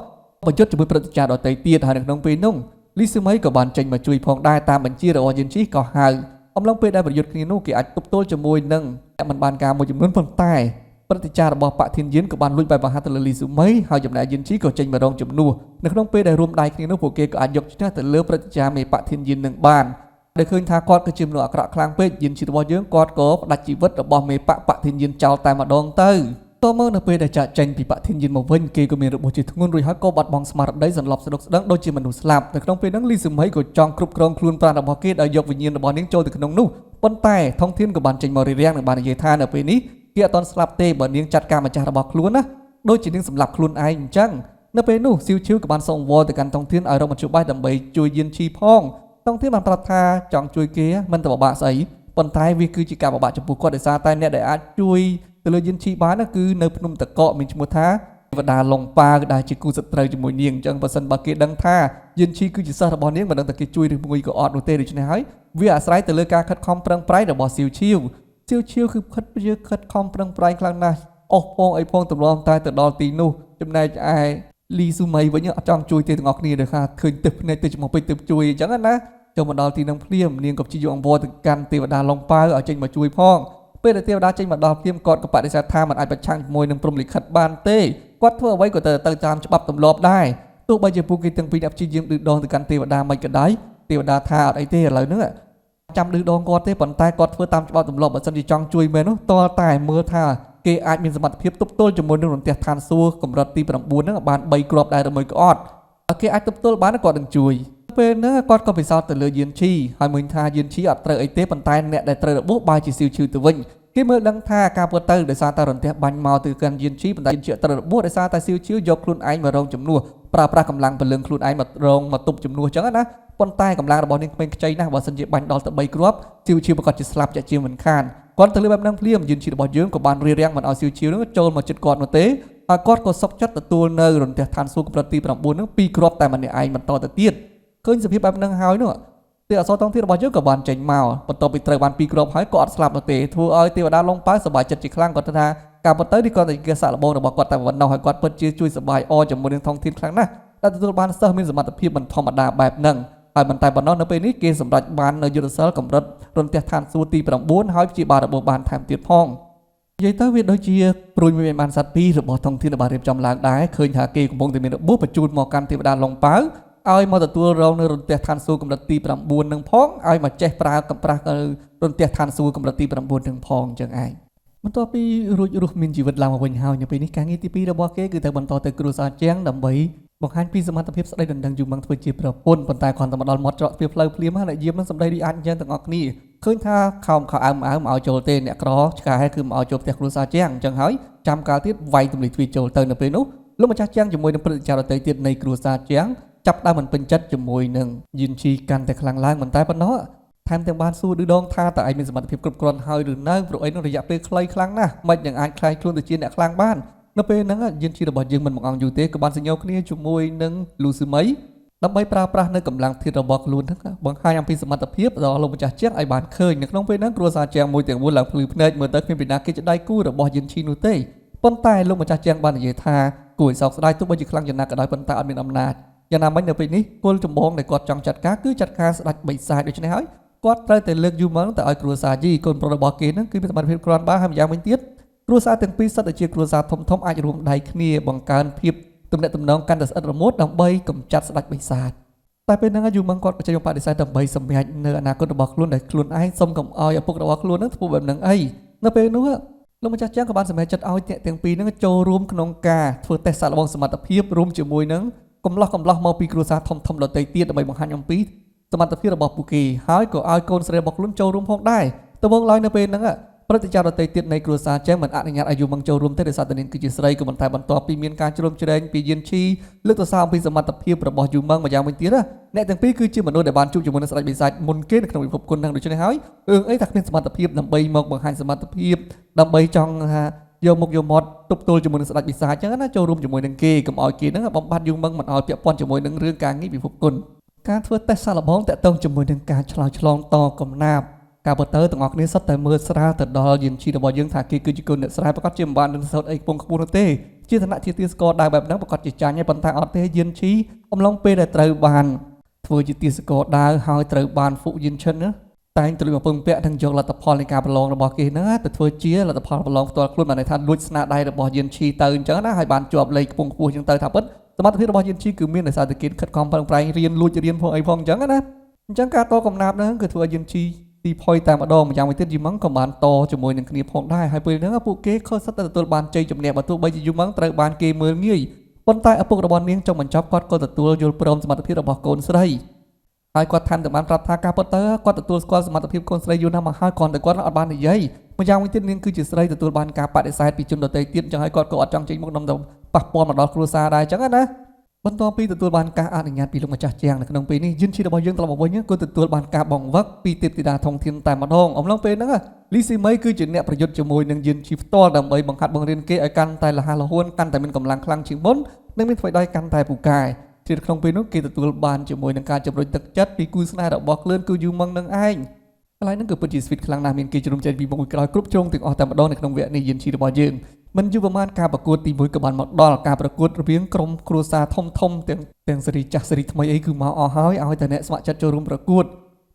បញ្យុទ្ធជាមួយព្រឹទ្ធាចារ្យដទៃទៀតហើយនៅក្នុងពេលនោះលីស៊ូមីក៏បានចេញមកជួយផងដែរតាមបញ្ជារបស់យានឈីក៏ហៅអំឡុងពេលដែលប្រយុទ្ធគ្នានោះគេអាចទប់ទល់ជាមួយនឹងតែមិនបានការមួយចំនួនប៉ុន្តែព្រឹទ្ធាចារ្យរបស់បកធានយានក៏បានលួចបែបបង្ហាត់ទៅលើលីស៊ូមីហើយចំណែកយានឈីក៏ចេញមករងជំនួសនៅក្នុងពេលដែលរួមដៃគ្នានោះពួកគេក៏អាចយកឈ្នះទៅលើព្រឹទ្ធាចារ្យមេបកធានយាននឹងបានដែលឃើញថាគាត់គឺជាមនុស្សអាក្រក់ខ្លាំងពេកយានឈីរបស់យើងគាត់ក៏ផ្ដាច់ជីវិតរបស់មេបកធានយានចោលតែម្ដងទៅតមកនៅពេលដែលចាក់ចេញពីបកធានយានមកវិញគេក៏មានរបួសជាធ្ងន់រួចហើយក៏បាត់បង់ស្មារតីសន្លប់ស្ដុកស្ដឹងដូចជាមនុស្សស្លាប់នៅក្នុងពេលហ្នឹងលីស៊ូមីក៏ចង់គ្រប់គ្រងខ្លួនប្រាណរបស់គេដោយយកវិញ្ញាណរបស់នាងចូលទៅក្នុងនោះប៉ុន្តែថងធានក៏បានចេញមករារាំងនិងបាននិយាយថានៅពេលនេះគេអត់ទាន់ស្លាប់ទេបើនាងចាត់ការម្ចាស់របស់ខ្លួនណាដូចជានាងសម្លាប់ខ្លួនឯងអញ្ចឹងនៅពេលនោះស៊ីវឈីវក៏បានសូមវល់ទៅកាន់ថងធានឲ្យរកមធ្យោបាយដើម្បីជួយយានឈីផងថងធានបានប្រាប់ថាចង់ជួយគេមិនទៅបបាក់ស្អីប៉ុន្តែវាគឺជាការបបាក់ចំពោះគាត់ដោយសារតែអ្នកដែលអាចជួយទៅលើយានឈីបានណាគឺនៅភ្នំតកកមានឈ្មោះថាវតាឡុងប៉ាដែលជាគូសត្រូវជាមួយនាងអញ្ចឹងបើសិនបើគេដឹងថាយានឈីគឺជាសិស្សរបស់នាងមិនដឹងតែគេជួយឬមួយក៏អត់នោះទេដូច្នេះហើយវាអាស្រ័យទៅលើការខិតខំប្រឹងប្រែងរបស់ស៊ីវឈីវគឺខិតខំប្រឹងប្រែងខ្លាំងណាស់អស់ផងអីផងទម្លាប់តែទៅដល់ទីនោះចំណែកឯលីស៊ូមីវិញអត់ចង់ជួយទេទាំងអស់គ្នាដែលថាឃើញទឹកភ្នែកទៅចំពេចទៅជួយអញ្ចឹងណាចូលមកដល់ទីនឹងភ្លាមនាងក៏ព្យាយាមអង្វរទៅកាន់ទេវតាឡុងប៉ាឲ្យចេញមកជួយផងពេលដែលទេវតាចេញមកដល់ភ្លាមគាត់ក៏បដិសេធថាមិនអាចប្រឆាំងជាមួយនឹងព្រំលិខិតបានទេគាត់ធ្វើអ្វីក៏ទៅតាមច្បាប់ទម្លាប់ដែរទោះបីជាពួកគេទាំងពីរអ្នកព្យាយាមឌឺដងទៅកាន់ទេវតាមិនក៏ដោយទេវតាថាអត់អីទេឥឡូវហ្នឹងចាំឌឺដងគាត់ទេប៉ុន្តែគាត់ធ្វើតាមច្បាប់ទម្លាប់បើសិនជាចង់ជួយមែននោះតើតែមើលថាគេអាចមានសមត្ថភាពទប់ទល់ជាមួយនឹងរន្ទះឋានសួគ៌កម្រិតទី9ហ្នឹងបាន3គ្រាប់ដែរឬមួយក៏អត់គេអាចទប់ទល់បានគាត់នឹងជួយពេលហ្នឹងគាត់ក៏ពិសោធន៍ទៅលើយានឈីហើយមើលថាយានឈីអត់ត្រូវអីទេប៉ុន្តែអ្នកដែលត្រូវរបួសបែរជាស៊ីវឈីវទៅវិញគេមើលដឹងថាការពុតទៅដោយសារតែរន្ទះបាញ់មកទៅកាន់យានឈីប៉ុន្តែយានឈីត្រូវរបួសដោយសារតែស៊ីវឈីវយកខ្លួនឯងមករងជំនួសប្រើប្រាស់កម្លាំងពលឹងខ្លួនឯងមកទប់ជំនួសអញ្ចឹងណាប៉ុន្តែកម្លាំងរបស់នាងក្មេងខ្ចីណាស់បើសិនជាបាញ់ដល់ទៅ3គ្រាប់ស៊ីវឈីវប្រកាសជាស្លាប់ចាក់ជាមិនខានគាត់ទៅលើបែបហ្នឹងភ្លាមយានឈីរបស់យើងក៏បានរារាំងមិនឲ្យស៊ីវឈីវនឹងចូលមកជិតគាត់នោះទេហើយគាត់ក៏សុកចិត្តទទួលនៅរន្ទះឋានសួគ៌កម្រិតទី9ហ្នឹង2គ្រាប់តែម្នាក់ឯងបន្តទៅទៀតឃើញសភាពបែបហ្នឹងហើយនោះទេអសរតងធានរបស់យើងក៏បានចេញមកបន្ទាប់ពីត្រូវបាន2គ្រាប់ហើយក៏អត់ស្លាប់នោះទេធ្វើឲ្យទេវតាឡុងប៉ាសប្បាយចិត្តជាខ្លាំងគាត់ថាការពិតទៅនេះគាត់តែជាសាក់លបងរបស់គាត់តែប៉ុណ្ណោះហើយគាត់ពិតជាជួយសប្បាយអជាមួយនឹងថងធានខ្លាំងណាស់ដែលទទួលបានសិស្សមានសមត្ថភាពមិនធម្មតាបែបហ្នឹងហើយមិនតែប៉ុណ្ណោះនៅពេលនេះគេសម្រេចបាននៅយុទ្ធសាស្ត្រកម្រិតរន្ទះឋានសួគ៌ទី9ហើយព្យាបាលរបួសបានថែមទៀតផងនិយាយទៅវាដូចជាព្រួយមានបានសត្វពីររបស់ថងធានបានរៀបចំឡើងដែរឃើញថាគេកំពុងតែមានរបួសបញ្ជូនមកកាន់ទេវតាឡុងប៉ាឲ្យមកទទួលរងនៅរន្ទះឋានសួគ៌កម្រិតទី9នឹងផងឲ្យមកចេះប្រើកំប្រាស់រន្ទះឋានសួគ៌កម្រិតទី9នឹងផងអញ្ចឹងឯងបន្ទាប់ពីរួចរស់មានជីវិតឡើងមកវិញហើយនៅពេលនេះការងារទី2របស់គេគឺទៅបន្តទៅគ្រួសារជាងដើម្បីបង្ហាញពីសមត្ថភាពស្ដីដណ្ដឹងយូម៉ាំងធ្វើជាប្រពន្ធប៉ុន្តែគ្រាន់តែមកដល់មាត់ច្រកទ្វារផ្លូវភ្លាមហើយអ្នកយាមនឹងសម្ដីរីអាចអញ្ចឹងទាំងអស់គ្នា ឃើញថាខោអើមមកឲ្យចូលទេអ្នកក្រឆ្កែគឺមកឲ្យចូលផ្ទះគ្រួសារជាងអញ្ចឹងហើយចាំកាលទៀតវាយទម្លីទ្វារចូលទៅនៅពេលនោះលោកម្ចាស់ជាងជាមួយនឹងព្រឹត្តិការណ៍ដទៃទៀតនៃគ្រួសារជាងចាប់ដើមមិនពេញចិត្តជាមួយនឹងយិនជីកាន់តែខ្លាំងឡើងមិនតែប៉ុណ្ណោះថែមទាំងបានសួរឌឺដងថាតើឯងមានសមត្ថភាពគ្រប់គ្រាន់ហើយឬនៅព្រោះឯងនោះរយៈពេលខ្លីខ្លាំងណាស់មិនយ៉ាងអាចខ្លាយខ្លួនទៅជាអ្នកខ្លាំងបាននៅពេលហ្នឹងយិនជីរបស់យើងមិនមកអង្គយូរទេក៏បានសញ្ញោគ្នាជាមួយនឹងលូស៊ីមីដើម្បីប្រើប្រាស់នៅកម្លាំងធាតុរបស់ខ្លួនហ្នឹងបង្ហាញអំពីសមត្ថភាពដល់លោកម្ចាស់ជាងឲ្យបានឃើញនៅក្នុងពេលហ្នឹងគ្រួសារជាងមួយទាំងមូលឡើងភ្លឺភ្នែកមើលទៅគ្មានពីណាគេជាដៃគូរបស់យិនជីនោះទេប៉ុន្តែលោកម្ចាស់ជាងបាននិយាយថាគួរឲ្យសោកស្ដាយទោះបីជាខ្លាំងយ៉ាងណាក៏ដោយប៉ុន្តែអត់មានអំណាចយ៉ាងណាមិញនៅពេលនេះគោលចម្បងដែលគាត់ចង់ចាត់ការគឺចាត់ការស្ដេចបិសាចដូច្នេះហើយគាត់ត្រូវតែលើកយូម៉ងទៅឲ្យគ្រួសារយីកូនប្រុសរបស់គេហ្នឹងគឺមានសមត្ថភាពគ្រាន់បើហើយម្យ៉ាងវិញទៀតគ្រួសារទាំងពីរសិតតែជាគ្រួសារធំអាចរួមដៃគ្នាបង្កើនភាពទំនាក់ទំនងកាន់តែស្អិតរមួតដើម្បីកម្ចាត់ស្ដេចបិសាចតែពេលហ្នឹងយូម៉ងគាត់ក៏ចេញបដិសេធដើម្បីសម្រេចនៅអនាគតរបស់ខ្លួនដែលខ្លួនឯងសុំកុំឲ្យឪពុករបស់ខ្លួនហ្នឹងធ្វើបែបហ្នឹងអីនៅពេលនោះលោកម្ចាស់ជាងក៏បានសម្រេចចិត្តឲ្យអ្នកទាំងពីរហ្នឹងចូលរួមក្នុងការធ្វើតេស្តសាកល្បងសមត្ថភាពរួមជាមួយនឹងកំឡោះមកពីគ្រួសារធំដទៃទៀតដើម្បីបង្ហាញអំពីសមត្ថភាពរបស់ពួកគេហើយក៏ឲ្យកូនស្រីរបស់ខ្លួនចូលរួមផងដែរទៅមកឡើយនៅពេលហ្នឹងព្រឹត្តិការណ៍ដទៃទៀតនៃគ្រួសារចឹងមិនអនុញ្ញាតឲ្យយូម៉ងចូលរួមទេដោយសារតែនាងគឺជាស្រីក៏ប៉ុន្តែបន្ទាប់ពីមានការជ្រុំជ្រែងពីយិនឈីលើកទៅសារអំពីសមត្ថភាពរបស់យូម៉ងម្យ៉ាងវិញទៀតអ្នកទាំងពីរគឺជាមនុស្សដែលបានជួបជាមួយនឹងស្ដេចបិសាចមុនគេនៅក្នុងពិភពគុណហ្នឹងដូច្នេះហើយអីថាគ្មានសមត្ថភាពដើម្បីមកបង្ហាញសមត្ថភាពដើម្បីចង់ថាយកមុខយកមាត់ទប់ទល់ជាមួយនឹងស្ដេចបិសាចចឹងណាចូលរួមជាមួយនឹងគេកុំឲ្យគេហ្នឹងបំបត្តិយូម៉ងមិនឲ្យពាក់ព័ន្ធជាមួយនឹងរឿងការងារពិភពគុណការធ្វើតេស្តសាកល្បងតាក់ទងជាមួយនឹងការឆ្លើយឆ្លងតកំណាប់ការបើទៅទាំងអស់គ្នាសុទ្ធតែមើលស្រាលទៅដល់យិនជីរបស់យើងថាគេគឺជាគុណអ្នកស្រែប្រកាសជាមិនបាននឹងសោតអីខ្ពង់ខ្ពស់នោះទេជាឋានៈជាទាសករដែរបែបហ្នឹងប្រកាសជាចាញ់ហើយប៉ុន្តែអត់ទេយិនជីអំឡុងពេលដែលត្រូវបានធ្វើជាទាសករដើរហើយត្រូវបានហ្វុកយិនឈិនណាតែងទៅលួចមកពឹងពាក់នឹងយកលទ្ធផលនៃការប្រឡងរបស់គេហ្នឹងទៅធ្វើជាលទ្ធផលប្រឡងផ្ទាល់ខ្លួនបានន័យថាលួចស្នាដៃរបស់យិនជីទៅអញ្ចឹងណាហើយបានជាប់លេខខ្ពង់ខ្ពស់អញ្ចឹងទៅថាពិតសមត្ថភាពរបស់យិនជីគឺមានដោយសារតែគេខិតខំប្រឹងប្រែងរៀនលួចរៀនផងអីផងអញ្ចឹងណាអញ្ចឹងការតកំណាប់ហ្នឹងគឺធ្វើឲ្យយិនជីទីផុយតែម្ដងម្យ៉ាងវិញទៀតយូម៉ងក៏បានតជាមួយនឹងគ្នាផងដែរហើយពេលហ្នឹងពួកគេខុសសិតតែទទួលបានជ័យជំនះបើទោះបីជាយូម៉ងត្រូវបានគេមើលងាយប៉ុន្តែឪពុករបស់នាងចង់បញ្ចប់គាត់ក៏ទទួលយល់ព្រមសមត្ថភាពរបស់កូនស្រីហើយគាត់ថែមទាំងបានប្រាប់ថាការពិតទៅគាត់ទទួលស្គាល់សមត្ថភាពកូនស្រីយូរណាស់មកហើយគ្រាន់តែគាត់អត់បាននិយាយម្យ៉ាងវិញទៀតនាងគឺជាស្រីទទួលបានការបដិសេធពីជនដទៃទៀតអញ្ចឹងហើយគាត់ក៏អត់ចង់ចេញមុខនាំទៅប៉ះពាល់មកដល់គ្រួសារដែរអញ្ចឹងណាបន្ទាប់ពីទទួលបានការអនុញ្ញាតពីលោកម្ចាស់ជាងនៅក្នុងពេលនេះយិនជីរបស់យើងត្រឡប់មកវិញក៏ទទួលបានការបង្វឹកពីទេពធីតាធំធានតែម្ដងអំឡុងពេលហ្នឹងលីស៊ីមីគឺជាអ្នកប្រយុទ្ធជាមួយនឹងយិនជីផ្ទាល់ដើម្បីបង្ហាត់បង្រៀនគេឲ្យកាន់តែលះលហួនកាន់តែមានកម្លាំងខ្លាំងជាងមុននិងមានថ្មីដៃកាន់តែពូកែជាក្នុងពេលនោះគេទទួលបានជាមួយនឹងការជំរុញទឹកចិត្តពីគូស្នេហ៍របស់ខ្លួនគឺយូម៉ងនឹងឯងកន្លែងហ្នឹងគឺពិតជាស្វីតខ្លាំងណាស់មានគេជ្រុំចែកពីមុខក្រោយគ្រប់ជ្រុងទាំងអស់តែម្ដងនៅក្នុងវគ្គនេះយិនជីរបស់យើងមិនយូរប្រហែលការប្រកួតទី1ក៏បានមកដល់ការប្រកួតរវាងក្រុមគ្រួសារធំទាំងសេរីចាស់សេរីថ្មីអីគឺមកអស់ហើយឲ្យតែអ្នកស្ម័គ្រចិត្តចូលរួមប្រកួត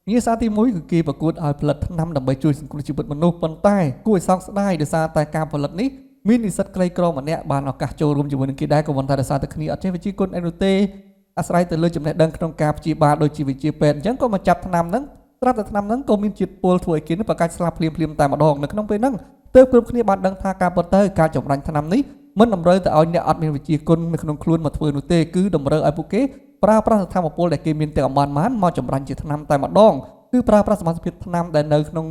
ងារសារទី1គឺគេប្រកួតឲ្យផលិតថ្នាំដើម្បីជួយសង្គ្រោះជីវិតមនុស្សប៉ុន្តែគួរឲ្យសោកស្ដាយដោយសារតែការផលិតនេះមាននិស្សិតក្រីក្រម្នាក់បានឱកាសចូលរួមជាមួយនឹងគេដែរក៏ប៉ុន្តែដោយសារតែគ្នាអត់ចេះវិជ្ជាគុណអីនោះទេអាស្រ័យទៅលើចំណេះដឹងក្នុងការព្យាបាលដូចជាវិជ្ជាពេទ្យអញ្ចឹងក៏មកចាប់ថ្នាំហ្នឹងស្រាប់តែថ្នាំហ្នឹងក៏មានជាតិពុលធ្វើឲ្យគេប្រកាសស្លាប់ភ្លាមតែម្ដងនៅក្នុងពេលហ្នឹងទើបគ្រប់គ្នាបានដឹងថាការពិតទៅការចម្រាញ់ថ្នាំនេះមិនតម្រូវទៅឲ្យអ្នកអត់មានវិជ្ជាគុណនៅក្នុងខ្លួនមកធ្វើនោះទេគឺតម្រូវឲ្យពួកគេប្រើប្រាស់ធម្មពលដែលគេមានទាំងអំបានមកចម្រាញ់ជាថ្នាំតែម្ដងគឺប្រើប្រាស់សមត្ថភាពថ្នាំដែលនៅក្នុង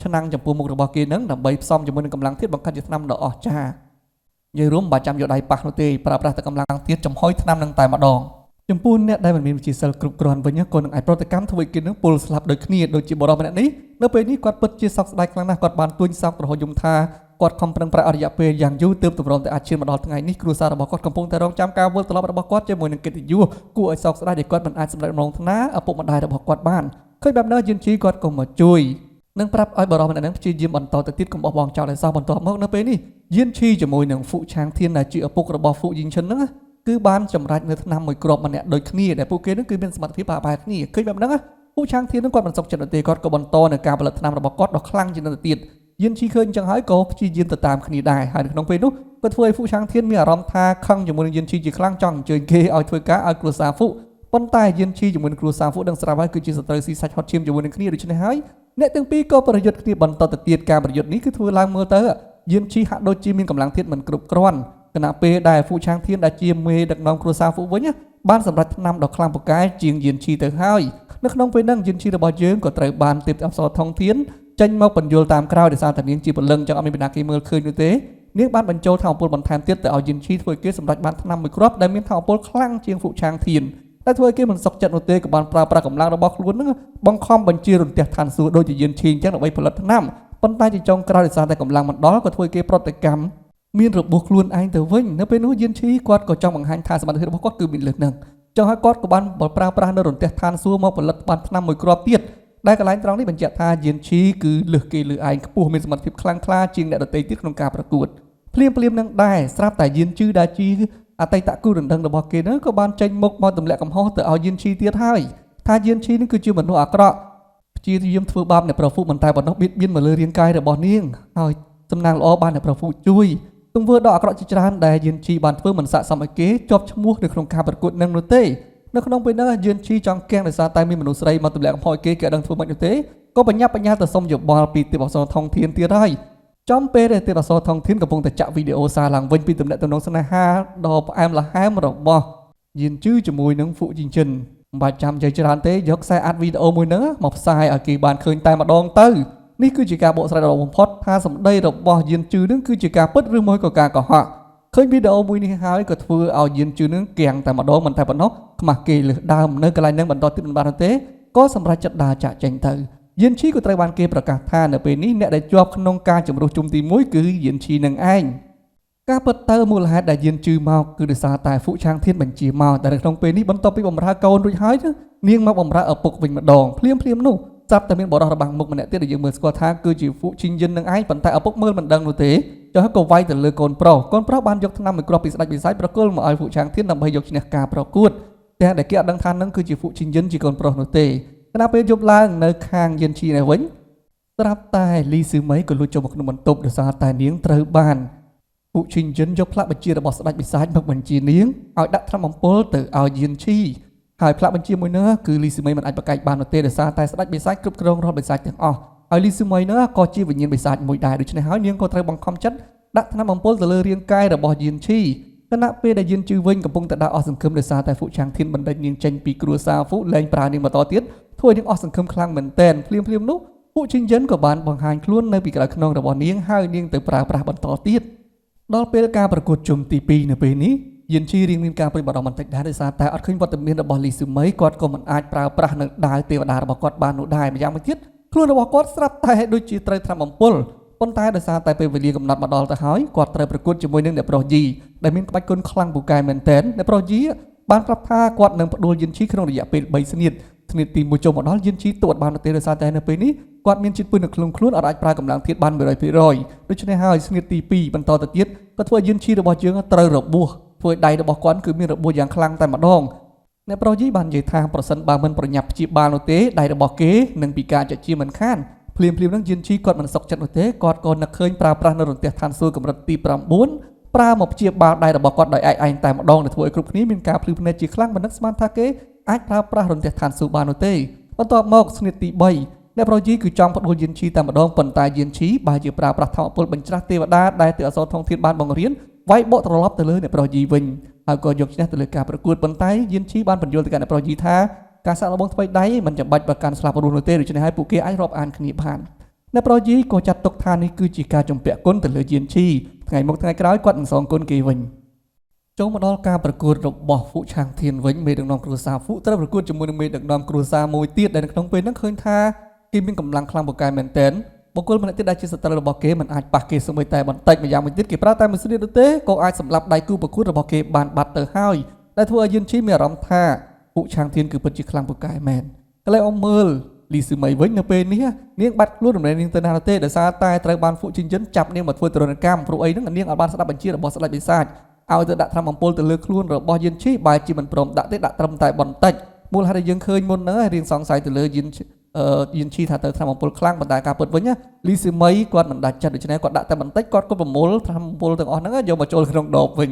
ឆ្នាំងចំពោះមុខរបស់គេហ្នឹងដើម្បីផ្សំជាមួយនឹងកម្លាំងធាតុបង្កើតជាថ្នាំដ៏អស្ចារ្យនិយាយរួមមិនបាច់ចាំយកដៃប៉ះនោះទេប្រើប្រាស់តែកម្លាំងធាតុចំហុយថ្នាំហ្នឹងតែម្ដងចំពោះអ្នកដែលមិនមានវិជ្ជាសិលគ្រប់គ្រាន់វិញក៏នឹងអាចប្រតិកម្មធ្វើឲ្យគេនឹងពុលស្លាប់ដូចគ្នាដូចជាបរិបម្នាក់នេះនៅពេលនេះគាត់ពិតជាសោកស្ដាយខ្លាំងណាស់គាត់បានទួញសោករហូតយំថាគាត់ខំប្រឹងប្រែងអរិយពេលយ៉ាងយូរទើបទម្រាំតែអាចឈានមកដល់ថ្ងៃនេះគ្រួសាររបស់គាត់កំពុងតែរងចាំការវិលត្រឡប់របស់គាត់ជាមួយនឹងកិត្តិយសគួរឲ្យសោកស្ដាយដែលគាត់មិនអាចសម្រេចម្ដងថ្នាឪពុកម្ដាយរបស់គាត់បានឃើញបែបនោះយិនជីគាត់ក៏មកជួយនឹងប្រាប់ឲ្យបរិបម្នាក់នឹងព្យាយាមបន្តទៅទៀតកុំបោះបង់ចោលឲ្យសោះបន្ទាប់មកនៅពេលនេះយិនជីជាមួយនឹងហ្វុឆាងធានដែលជាឪពុករបស់ហ្វុយីងឈិនហ្នឹងគឺបានចម្រាច់នៅថ្នាំមួយគ្រាប់ម្នាក់ដូចគ្នាដែលពួកគេនឹងគឺមានសមត្ថភាពបែបគ្នាឃើញបែបហ្នឹងហ្វុឆាងធាននឹងគាត់មិនសុខចិត្តទេគាត់ក៏បន្តនៅការផលិតថ្នាំរបស់គាត់ដ៏ខ្លាំងជាងទៅទៀតយិនជីឃើញអញ្ចឹងហើយក៏ព្យាយាមទៅតាមគ្នាដែរហើយនៅក្នុងពេលនោះក៏ធ្វើឲ្យហ្វុឆាងធានមានអារម្មណ៍ថាខឹងជាមួយនឹងយិនជីជាខ្លាំងចង់អញ្ជើញគេឲ្យធ្វើការឲ្យគ្រួសារហ្វុប៉ុន្តែយិនជីជាមួយនឹងគ្រួសារហ្វុដឹងស្រាប់ហើយគឺជាសត្រូវស៊ីសាច់ហត់ឈាមជាមួយនឹងគ្នាដូច្នេះហើយអ្នកទាំងពីរក៏ប្រយុទ្ធគ្នាបន្តទៅទៀតការប្រយុទ្ធនេះគឺធ្វើឡើងមើលទៅយិនជីហាក់ដូចជាមានកម្លាំងធាតុមិនគ្រប់គ្រាន់គណៈពេលដែលហ្វុឆាងធានដែលជាមេដឹកនាំគ្រួសារហ្វុវិញបានសម្រេចថ្នាំដ៏ខ្លាំងពូកែជាងយិនជីទៅហើយ នៅក្នុងពេលហ្នឹងយិនឈីរបស់យើងក៏ត្រូវបានទេពអប្សរថងធានចេញមកបញ្យល់តាមក្រោយដោយសារតែនាងជាពលឹងចឹងអត់មានបណ្ដាគេមើលឃើញនោះទេនាងបានបញ្ចូលថាមពលបន្ថែមទៀតទៅឲ្យយិនឈីធ្វើគេសម្រេចបានថ្នាំមួយគ្រាប់ដែលមានថាមពលខ្លាំងជាងហ្វូឆាងធានតែធ្វើគេមិនសុខចិត្តនោះទេក៏បានប្រើប្រាស់កម្លាំងរបស់ខ្លួនហ្នឹងបង្ខំបញ្ជារន្ទះឋានសួគ៌ដូចជាយិនឈីចឹងដើម្បីផលិតថ្នាំប៉ុន្តែជាចុងក្រោយដោយសារតែកម្លាំងមិនដល់ក៏ធ្វើគេប្រតិកម្មមានរបួសខ្លួនឯងទៅវិញនៅពេលនោះយិនឈីគាត់ក៏ចង់បង្ហាញថាសមត្ថភាពរបស់គាត់គឺមានលើសហ្នឹងចុះហើយគាត់ក៏បានប្រើប្រាស់នៅរន្ទះឋានសួគ៌មកផលិតបានថ្នាំមួយគ្រាប់ទៀតដែលកន្លែងត្រង់នេះបញ្ជាក់ថាយិនឈីគឺលើសគេលើឯងខ្ពស់មានសមត្ថភាពខ្លាំងក្លាជាងអ្នកដទៃទៀតក្នុងការប្រកួតភ្លាមនឹងដែរស្រាប់តែយិនជឺដែលជាអតីតគូរណ្ដឹងរបស់គេនោះក៏បានចេញមុខមកទម្លាក់កំហុសទៅឲ្យយិនឈីទៀតហើយថាយិនឈីនេះគឺជាមនុស្សអាក្រក់ព្យាយាមធ្វើបាបអ្នកប្រហ្វូមិនតែប៉ុណ្ណោះបៀតបៀនមកលើរាងកាយរបស់នាងហើយសំណាងល្អបានអ្នកប្រហ្វូជួយទង្វើដ៏អាក្រក់ជាច្រើនដែលយិនឈីបានធ្វើមិនស័ក្តិសមឲ្យគេជាប់ឈ្មោះនៅក្នុងការប្រកួតនឹងនោះទេនៅក្នុងពេលនោះយិនឈីចង់កៀងដោយសារតែមានមនុស្សស្រីមកទម្លាក់កំហុសគេដឹងធ្វើមិននោះទេក៏បញ្ញាទៅសុំយោបល់ពីទេពអប្សរថងធានទៀតហើយចំពេលដែលទេពអប្សរថងធានកំពុងតែចាក់វីដេអូសារឡើងវិញពីទំនាក់ទំនងស្នេហាដ៏ផ្អែមល្ហែមរបស់យិនជឺជាមួយនឹងហ្វូជីងជិនមិនបាច់ចាំចេះច្រើនទេយកខ្សែអាត់វីដេអូមួយហ្នឹងមកផ្សាយឲ្យគេបានឃើញតែម្ដងទៅនេះគឺជាការបកស្រាយដ៏បំផុតថាសម្ដីរបស់យិនជឺនឹងគឺជាការពិតឬមួយក៏ការកុហកឃើញវីដេអូមួយនេះហើយក៏ធ្វើឲ្យយិនជឺនឹងកៀងតែម្ដងមិនតែប៉ុណ្ណោះខ្មាស់គេលើសដើមនៅកន្លែងហ្នឹងបន្តទៀតមិនបានទេក៏សម្រេចចិត្តដើរចាក់ចេញទៅយិនឈីក៏ត្រូវបានគេប្រកាសថានៅពេលនេះអ្នកដែលជាប់ក្នុងការជំរុះជុំទី1គឺយិនឈីនឹងឯងការពិតទៅមូលហេតុដែលយិនជឺមកគឺដោយសារតែហ្វូឆាងធានបញ្ជាមកតែនៅក្នុងពេលនេះបន្ទាប់ពីបំរើកូនរួចហើយនាងមកបំរើឪពុកវិញម្ដងភ្លាមនោះស្រាប់តែមានបរិះរបស់មុខម្នាក់ទៀតដែលយើងមើលស្គាល់ថាគឺជាហ្វូជីងយិននឹងឯងប៉ុន្តែឪពុកមើលមិនដឹងនោះទេចុះក៏វាយទៅលើកូនប្រុសបានយកថ្នាំមួយគ្រាប់ពីស្ដេចបិសាចប្រគល់មកឲ្យហ្វូឆាងធានដើម្បីយកឈ្នះការប្រកួតតែដែលគេអត់ដឹងថានឹងគឺជាហ្វូជីងយិនជាកូនប្រុសនោះទេខណៈពេលយប់ឡើងនៅខាងយិនឈីនេះវិញស្រាប់តែលីស៊ឺមីក៏លួចចូលមកក្នុងបន្ទប់ដោយសារតែនាងត្រូវបានហ្វូជីងយិនយកផ្លាកបញ្ជារបស់ស្ដេចបិសាចមកបញ្ជានាងឲ្យដាក់ថ្នាំអំពុលទៅឲ្យយិនឈីហើយផ្លាកបញ្ជាមួយនោះគឺលីស៊ឺមីមិនអាចប្រកែកបាននោះទេដោយសារតែស្ដេចបិសាចគ្រប់គ្រងរាល់បិសាចទាំងអស់ហើយលីស៊ឺមីនោះក៏ជាវិញ្ញាណបិសាចមួយដែរដូច្នេះហើយនាងក៏ត្រូវបង្ខំចិត្តដាក់ថ្នាំអំពុលទៅលើរាងកាយរបស់យិនឈីខណៈពេលដែលយិនជឺវិញកំពុងតែដាក់អស់សង្ឃឹមដោយសារតែហ្វូឆាងធានបណ្ដេញនាងចេញពីគ្រួសារហ្វូលែងប្រើនាងបន្តទៀតធ្វើនាងអស់សង្ឃឹមខ្លាំងមែនទែនភ្លាមនោះហ្វូជីងយិនក៏បានបង្ហាញខ្លួននៅពីក្រៅខ្នងរបស់នាងហើយនាងទៅប្រើប្រាស់បន្តទៀតដល់ពេលការប្រកួតជុំទី2នៅពេលនេះយិនឈីរៀងមានការព្រួយបារម្ភបន្តិចដែរដោយសារតែអត់ឃើញវត្តមានរបស់លីស៊ឺមីគាត់ក៏មិនអាចប្រើប្រាស់នៅដាវទេវតារបស់គាត់បាននោះដែរម្យ៉ាងមួយទៀតខ្លួនរបស់គាត់ស្រាប់តែដូចជាត្រូវថ្នាំអំពុលប៉ុន្តែដោយសារតែពេលវេលាកំណត់មកដល់ទៅហើយគាត់ត្រូវប្រកួតជាមួយនឹងអ្នកប្រុសយីដែលមានក្បាច់គុណខ្លាំងពូកែមែនទែនអ្នកប្រុសយីបានប្រាប់ថាគាត់នឹងផ្ដួលយិនឈីក្នុងរយៈពេល3ស្និតទី1ចូលមកដល់យិនឈីទួតបានទេដោយសារតែនៅពេលនេះគាត់មានជាតិពុលនៅក្នុងខ្លួនអាចប្រើកម្លាំងធាតុបាន 100% ដូច្នេះហើយស្និតទី2បន្តទៅទៀតក៏ធ្វើយិនឈីរបស់យើងត្រូវរបួសធ្វើដៃរបស់គាត់គឺមានរបួសយ៉ាងខ្លាំងតែម្ដងអ្នកប្រុសយីបាននិយាយថាប្រសិនបើមិនប្រញាប់ព្យាបាលនោះទេដៃរបស់គេនឹងពិការជាមិនខានភ្លាមនឹងយិនឈីគាត់មិនសុខចិត្តនោះទេគាត់ក៏នឹកឃើញប្រើប្រាស់នៅរន្ទះឋានសួគ៌កម្រិតទី9ប្រើមកព្យាបាលដៃរបស់គាត់ដោយឯងតែម្ដងដែលធ្វើឲ្យគ្រប់គ្នាមានការភ្លឺភ្នែកជាខ្លាំងមិននឹកស្មានថាគេអាចប្រើប្រាស់រន្ទះឋានសួគ៌បាននោះទេបន្ទាប់មកស្និតទី3អ្នកប្រុសយីគឺចង់ផ្ដួលយិនឈីតែម្ដងប៉ុន្តែយិនឈីបែរជាប្រើប្រាស់ធម៌ពលបញ្ច្រាស់ទេវតាដែលទេវអសរថងធានបានបង្រៀនវាយបកត្រឡប់ទៅលើអ្នកប្រុសយីវិញហើយក៏យកឈ្នះទៅលើការប្រកួតប៉ុន្តែយិនឈីបានបញ្យល់ទៅកាន់អ្នកប្រុសយីថាការសាកល្បងថ្មីដៃមិនចាំបាច់ប្រកាន់ស្លាប់រស់នោះទេដូច្នេះហើយពួកគេអាចរាប់អានគ្នាបានអ្នកប្រុសយីក៏ចាត់ទុកថានេះគឺជាការជំពាក់គុណទៅលើយិនឈីថ្ងៃមុខថ្ងៃក្រោយគាត់នឹងសងគុណគេវិញចូលមកដល់ការប្រកួតរបស់ហ្វូឆាងធានវិញមេដឹកនាំគ្រួសារហ្វូត្រូវប្រកួតជាមួយនឹងមេដឹកនាំគ្រួសារមួយទៀតដែលនៅក្នុងពេលហ្នឹងឃើញថាគេមានកម្លាំងខ្លាំងពូកែមែនទែនបុគ្គលម្នាក់ទៀតដែលជាសត្រូវរបស់គេមិនអាចប៉ះគេសូម្បីតែបន្តិចម្យ៉ាងមួយទៀតគេប្រើតែមួយស្រៀតនោះទេក៏អាចសម្លាប់ដៃគូប្រកួតរបស់គេបានបាត់ទៅហើយដែលធ្វើឲ្យយិនឈីមានអារម្មណ៍ថាហ្វូឆាងធានគឺពិតជាខ្លាំងពូកែមែនកន្លែងអមមើលលីស៊ឺមីវិញនៅពេលនេះនាងបាត់ខ្លួនរំលែងនាងទៅណាទេដោយសារតែត្រូវបានហ្វូជីងយិនចាប់នាងមកធ្វើទរណកម្មព្រោះអីហ្នឹងនាងអាចបានស្ដាប់បញ្ជារបស់ស្ដេចបិសាចឲ្យទៅដាក់ថ្នាំអំពុលទៅលើខ្លួនរបស់យិនឈីបែរជាមិនព្រមដាក់ទេដាក់ត្រឹមតែបន្តិចមូលហេតុដែលយើងឃើញមុនហ្នឹងរៀងសង្ស័យទៅលើយិនឈីថាទៅថ្នាំអំពុលខ្លាំងប៉ុន្តែការពិតវិញលីស៊ឺមីគាត់មិនដាច់ចិត្តដូច្នេះគាត់ដាក់តែបន្តិចគាត់ក៏ប្រមូលថ្នាំអំពុលទាំងអស់ហ្នឹងយកមកចូលក្នុងដបវិញ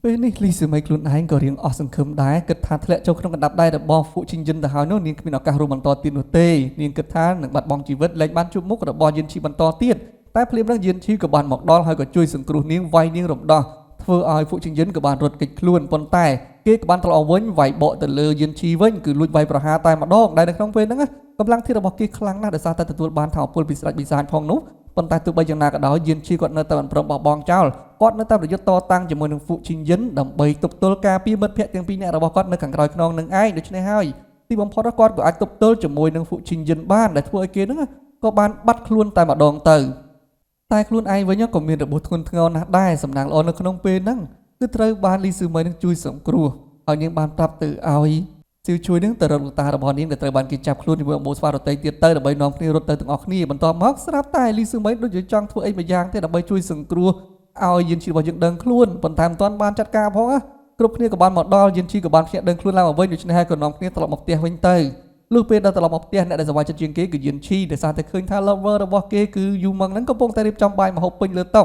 ពេលនេះលីស៊ឺមីខ្លួនឯងក៏រៀងអស់សង្ឃឹមដែរគិតថាធ្លាក់ចូលក្នុងកណ្ដាប់ដៃរបស់ហ្វូជីងយិនទៅហើយនោះនាងគ្មានឱកាសរួមបន្តទៀតនោះទេនាងគិតថានឹងបាត់បង់ជីវិតលែងបានជួបមុខរបស់យិនឈីបន្តទៀតតែភ្លាមនឹងយិនឈីក៏បានមកដល់ហើយក៏ជួយសង្គ្រោះនាងវាយនាងរំដោះធ្វើ ធ្វើឲ្យពួកជាយិនក៏បានរត់គេចខ្លួនប៉ុន្តែគេក៏បានត្រឡប់វិញវាយបកទៅលើយិនឈីវិញគឺលួចវាយប្រហារតែម្ដងដែលនៅក្នុងពេលហ្នឹងកម្លាំងធាតុរបស់គេខ្លាំងណាស់ដោយសារតែទទួលបានថាមពលពីស្ដេចបិសាចផងនោះប៉ុន្តែទោះបីយ៉ាងណាក៏ដោយយិនឈីគាត់នៅតែមិនព្រមបោះបង់ចោលគាត់នៅតែប្រយុទ្ធតតាំងជាមួយនឹងហ្វូឈីយិនដើម្បីទប់ទល់ការពារមិត្តភក្តិទាំងពីរនាក់របស់គាត់នៅខាងក្រោយខ្នងនឹងឯងដូច្នេះហើយទីបំផុតគាត់ក៏អាចទប់ទល់ជាមួយនឹងហ្វូឈីយិនបានដែលធ្វើឲ្យគេហ្នឹងក៏បានបាត់ខ្លួនតែម្ដងទៅតែខ្លួនឯងវិញក៏មានរបួសធ្ងន់ធ្ងរណាស់ដែរសំណាងល្អនៅក្នុងពេលហ្នឹងគឺត្រូវបានលីស៊ឺមីនឹងជួយសង្គ្រោះឲ្យនាងបានប្រាប់ទៅឲ្យស៊ីវជួយនឹងទៅរកលោកតារបស់នាងដែលត្រូវបានគេចាប់ខ្លួនជាមួយអបូស្វារតីទៀតទៅដើម្បីនាំគ្នារត់ទៅទាំងអស់គ្នាបន្ទាប់មកស្រាប់តែលីស៊ឺមីដូចជាចង់ធ្វើអីមួយយ៉ាងទេដើម្បីជួយសង្គ្រោះឲ្យយិនឈីរបស់យើងដឹងខ្លួនប៉ុន្តែមិនទាន់បានចាត់ការផងគ្រប់គ្នាក៏បានមកដល់យិនឈីក៏បានភ្ញាក់ដឹងខ្លួនឡើងមកវិញដូច្នេះហើយក៏នាំគ្នាត្រឡប់មកផ្ទះវិញទៅលុះពេលដល់ត្រឡប់មកផ្ទះអ្នកដែលសប្បាយចិត្តជាងគេគឺយិនឈីដែលសារតែឃើញថា lover របស់គេគឺយូម៉ឹងហ្នឹងកំពុងតែរៀបចំបាយម្ហូបពេញលើតុ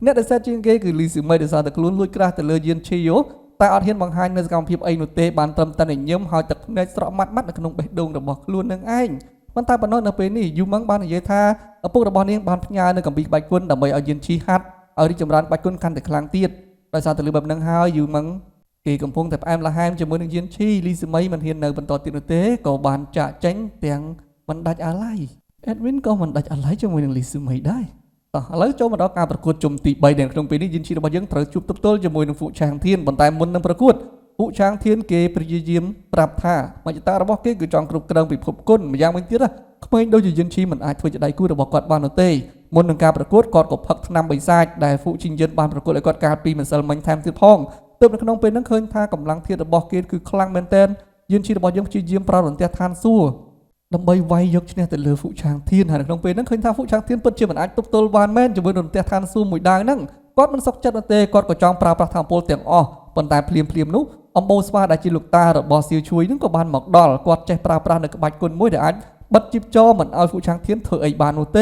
អ្នកដែលសែតជាងគេគឺលីស៊ឺមីដែលសារតែខ្លួនលួចក្រាស់ទៅលើយិនឈីតែអត់ហ៊ានបង្ហាញនៅសកម្មភាពអីនោះទេបានត្រឹមតែញញឹមហើយទឹកភ្នែកស្រក់ម៉ាត់នៅក្នុងបេះដូងរបស់ខ្លួននឹងឯងប៉ុន្តែប៉ុណ្ណោះនៅពេលនេះយូម៉ឹងបាននិយាយថាឪពុករបស់នាងបានផ្ញើនៅកម្ពីក្បាច់គុណដើម្បីឲ្យយិនឈីហាត់ឲ្យរីកចម្រើនក្បាច់គុណកាន់តែខ្លាំងទៀតដោយសារតែលើបែបហ្នឹងហើយយូម៉ឹងគេកំពុងតែផ្អែមល្ហែមជាមួយនឹងយិនឈីលីស៊ឺមីមិនហ៊ាននៅបន្តទៀតនោះទេក៏បានចាក់ចេញទាំងមិនដាច់អាឡ័យអេដវីនក៏មិនដាច់អាឡ័យជាមួយនឹងលីស៊ឺមីដែរឥឡូវចូលមកដល់ការប្រកួតជុំទី3ដែលក្នុងពេលនេះយិនឈីរបស់យើងត្រូវជួបទប់ទល់ជាមួយនឹងហ្វូឆាងធានប៉ុន្តែមុននឹងប្រកួតហ្វូឆាងធានគេព្យាយាមប្រាប់ថាមជ្ឈតារបស់គេគឺចង់គ្រប់គ្រងពិភពគុណម្យ៉ាងវិញទៀតក្មេងដូចជាយិនឈីមិនអាចធ្វើជាដៃគូរបស់គាត់បាននោះទេមុននឹងការប្រកួតគាត់ក៏ផឹកថ្នាំបិសាចដែលហ្វូឈីយិនបានប្រកួតឲ្យគាត់កាលពីម្សិលមិញថែមទៀតផងទើបនៅក្នុងពេលហ្នឹងឃើញថាកម្លាំងធាតុរបស់គេគឺខ្លាំងមែនទែនយិនឈីរបស់យើងព្យាយាមប្រោតរន្ទះឋានសួគ៌ដើម្បីវាយយកឈ្នះទៅលើហ្វូឆាងធានហើយនៅក្នុងពេលហ្នឹងឃើញថាហ្វូឆាងធានពិតជាមិនអាចទប់ទល់បានមែនជាមួយនឹងរន្ទះឋានសួគ៌មួយដាវហ្នឹងគាត់មិនសុខចិត្តនោះទេគាត់ក៏ចង់ប្រើប្រាស់ថាមពលទាំងអស់ប៉ុន្តែភ្លាមនោះអំបូស្វាដែលជាលោកតារបស់សៀវជួយហ្នឹងក៏បានមកដល់គាត់ចេះប្រើប្រាស់នៅក្បាច់គុណមួយដែលអាចបិទជីបចរមិនឲ្យហ្វូឆាងធានធ្វើអីបាននោះទ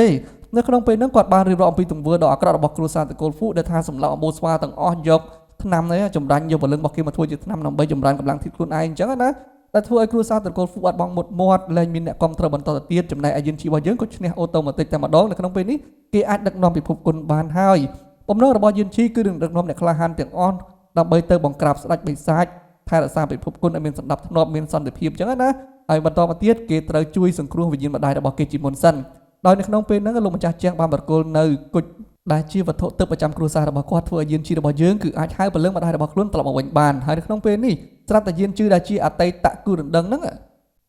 េនៅក្នុងពេលហ្នឹងគាត់បានរៀបរាប់អំពីទង្វើដ៏អាក្រក់របស់គ្រួសារតកូលហ្វូដែលថាសម្លាប់អំបូស្វាទាំងអស់យកថ្នាំនេះចម្រាញ់យកពលឹងរបស់គេមកធ្វើជាថ្នាំដើម្បីចម្រើនកម្លាំងធាតុខ្លួនឯងអញ្ចឹងណាដែលធ្វើឲ្យគ្រួសារតកូលហ្វូអត់បងមុតមាត់លែងមានអ្នកគ្រប់គ្រងបន្តទៅទៀតចំណែកឯយិនឈីរបស់យើងក៏ឈ្នះអូតូម៉ាទិកតែម្ដងនៅក្នុងពេលនេះគេអាចដឹកនាំពិភពគុណបានហើយបំណងរបស់យិនឈីគឺនឹងដឹកនាំអ្នកក្លាហានទាំងអស់ដើម្បីទៅបង្ក្រាបស្ដេចបិសាចថែរក្សាពិភពគុណឲ្យមានសណ្ដាប់ធ្នាប់មានសន្តិភាពអញ្ចឹងណាហើយបន្តមកទៀតគេត្រូវជួយសង្គ្រោះវិញ្ញាណម្ដាយរបស់គេជាមុនសិនដោយនៅក្នុងពេលហ្នឹងលោកម្ចាស់ជាងបានបរគល់នៅគុជដែលជាវត្ថុទឹកប្រចាំគ្រួសាររបស់គាត់ធ្វើឲ្យយានជិះរបស់យើងគឺអាចហៅពលឹងម្ដាយរបស់ខ្លួនត្រឡប់មកវិញបានហើយនៅក្នុងពេលនេះស្រាប់តែយានជិះដែលជាអតីតគូរណ្ដឹងហ្នឹង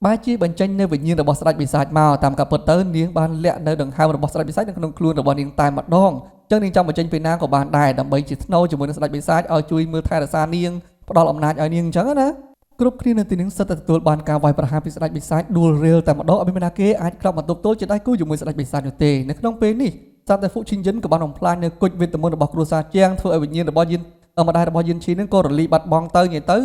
បែរជាបញ្ចេញនៅវិញ្ញាណរបស់ស្ដេចបិសាចមកតាមការពិតទៅនាងបានលាក់នៅដង្ហើមរបស់ស្ដេចបិសាចនៅក្នុងខ្លួនរបស់នាងតែម្ដងចឹងនាងចង់បញ្ចេញពេលណាក៏បានដែរដើម្បីជាថ្នូរជាមួយនឹងស្ដេចបិសាចឲ្យជួយមើលថែរក្សានាងផ្ដល់អំណាចឲ្យនាងអញ្ចឹងណាគ្រប់គ្នានៅទីនេះសិតតែទទួលបានការវាយប្រហារពីស្ដេចបិសាចដួលរៀលតែម្ដងអត់មានណាគេអាចក្របមកទប់ទល់ជាដៃគូជាមួយស្ដេចបិសាចនោះទេនៅក្នុងពេលនេះស្រាប់តែហ្វូឈីយិនក៏បានបំផ្លាញនៅគុជវេទមន្តរបស់គ្រួសារជាងធ្វើឲ្យវិញ្ញាណរបស់យិនម្ដាយរបស់យិនឈីនឹងក៏រលីបាត់បង់ទៅនិយាយទៅ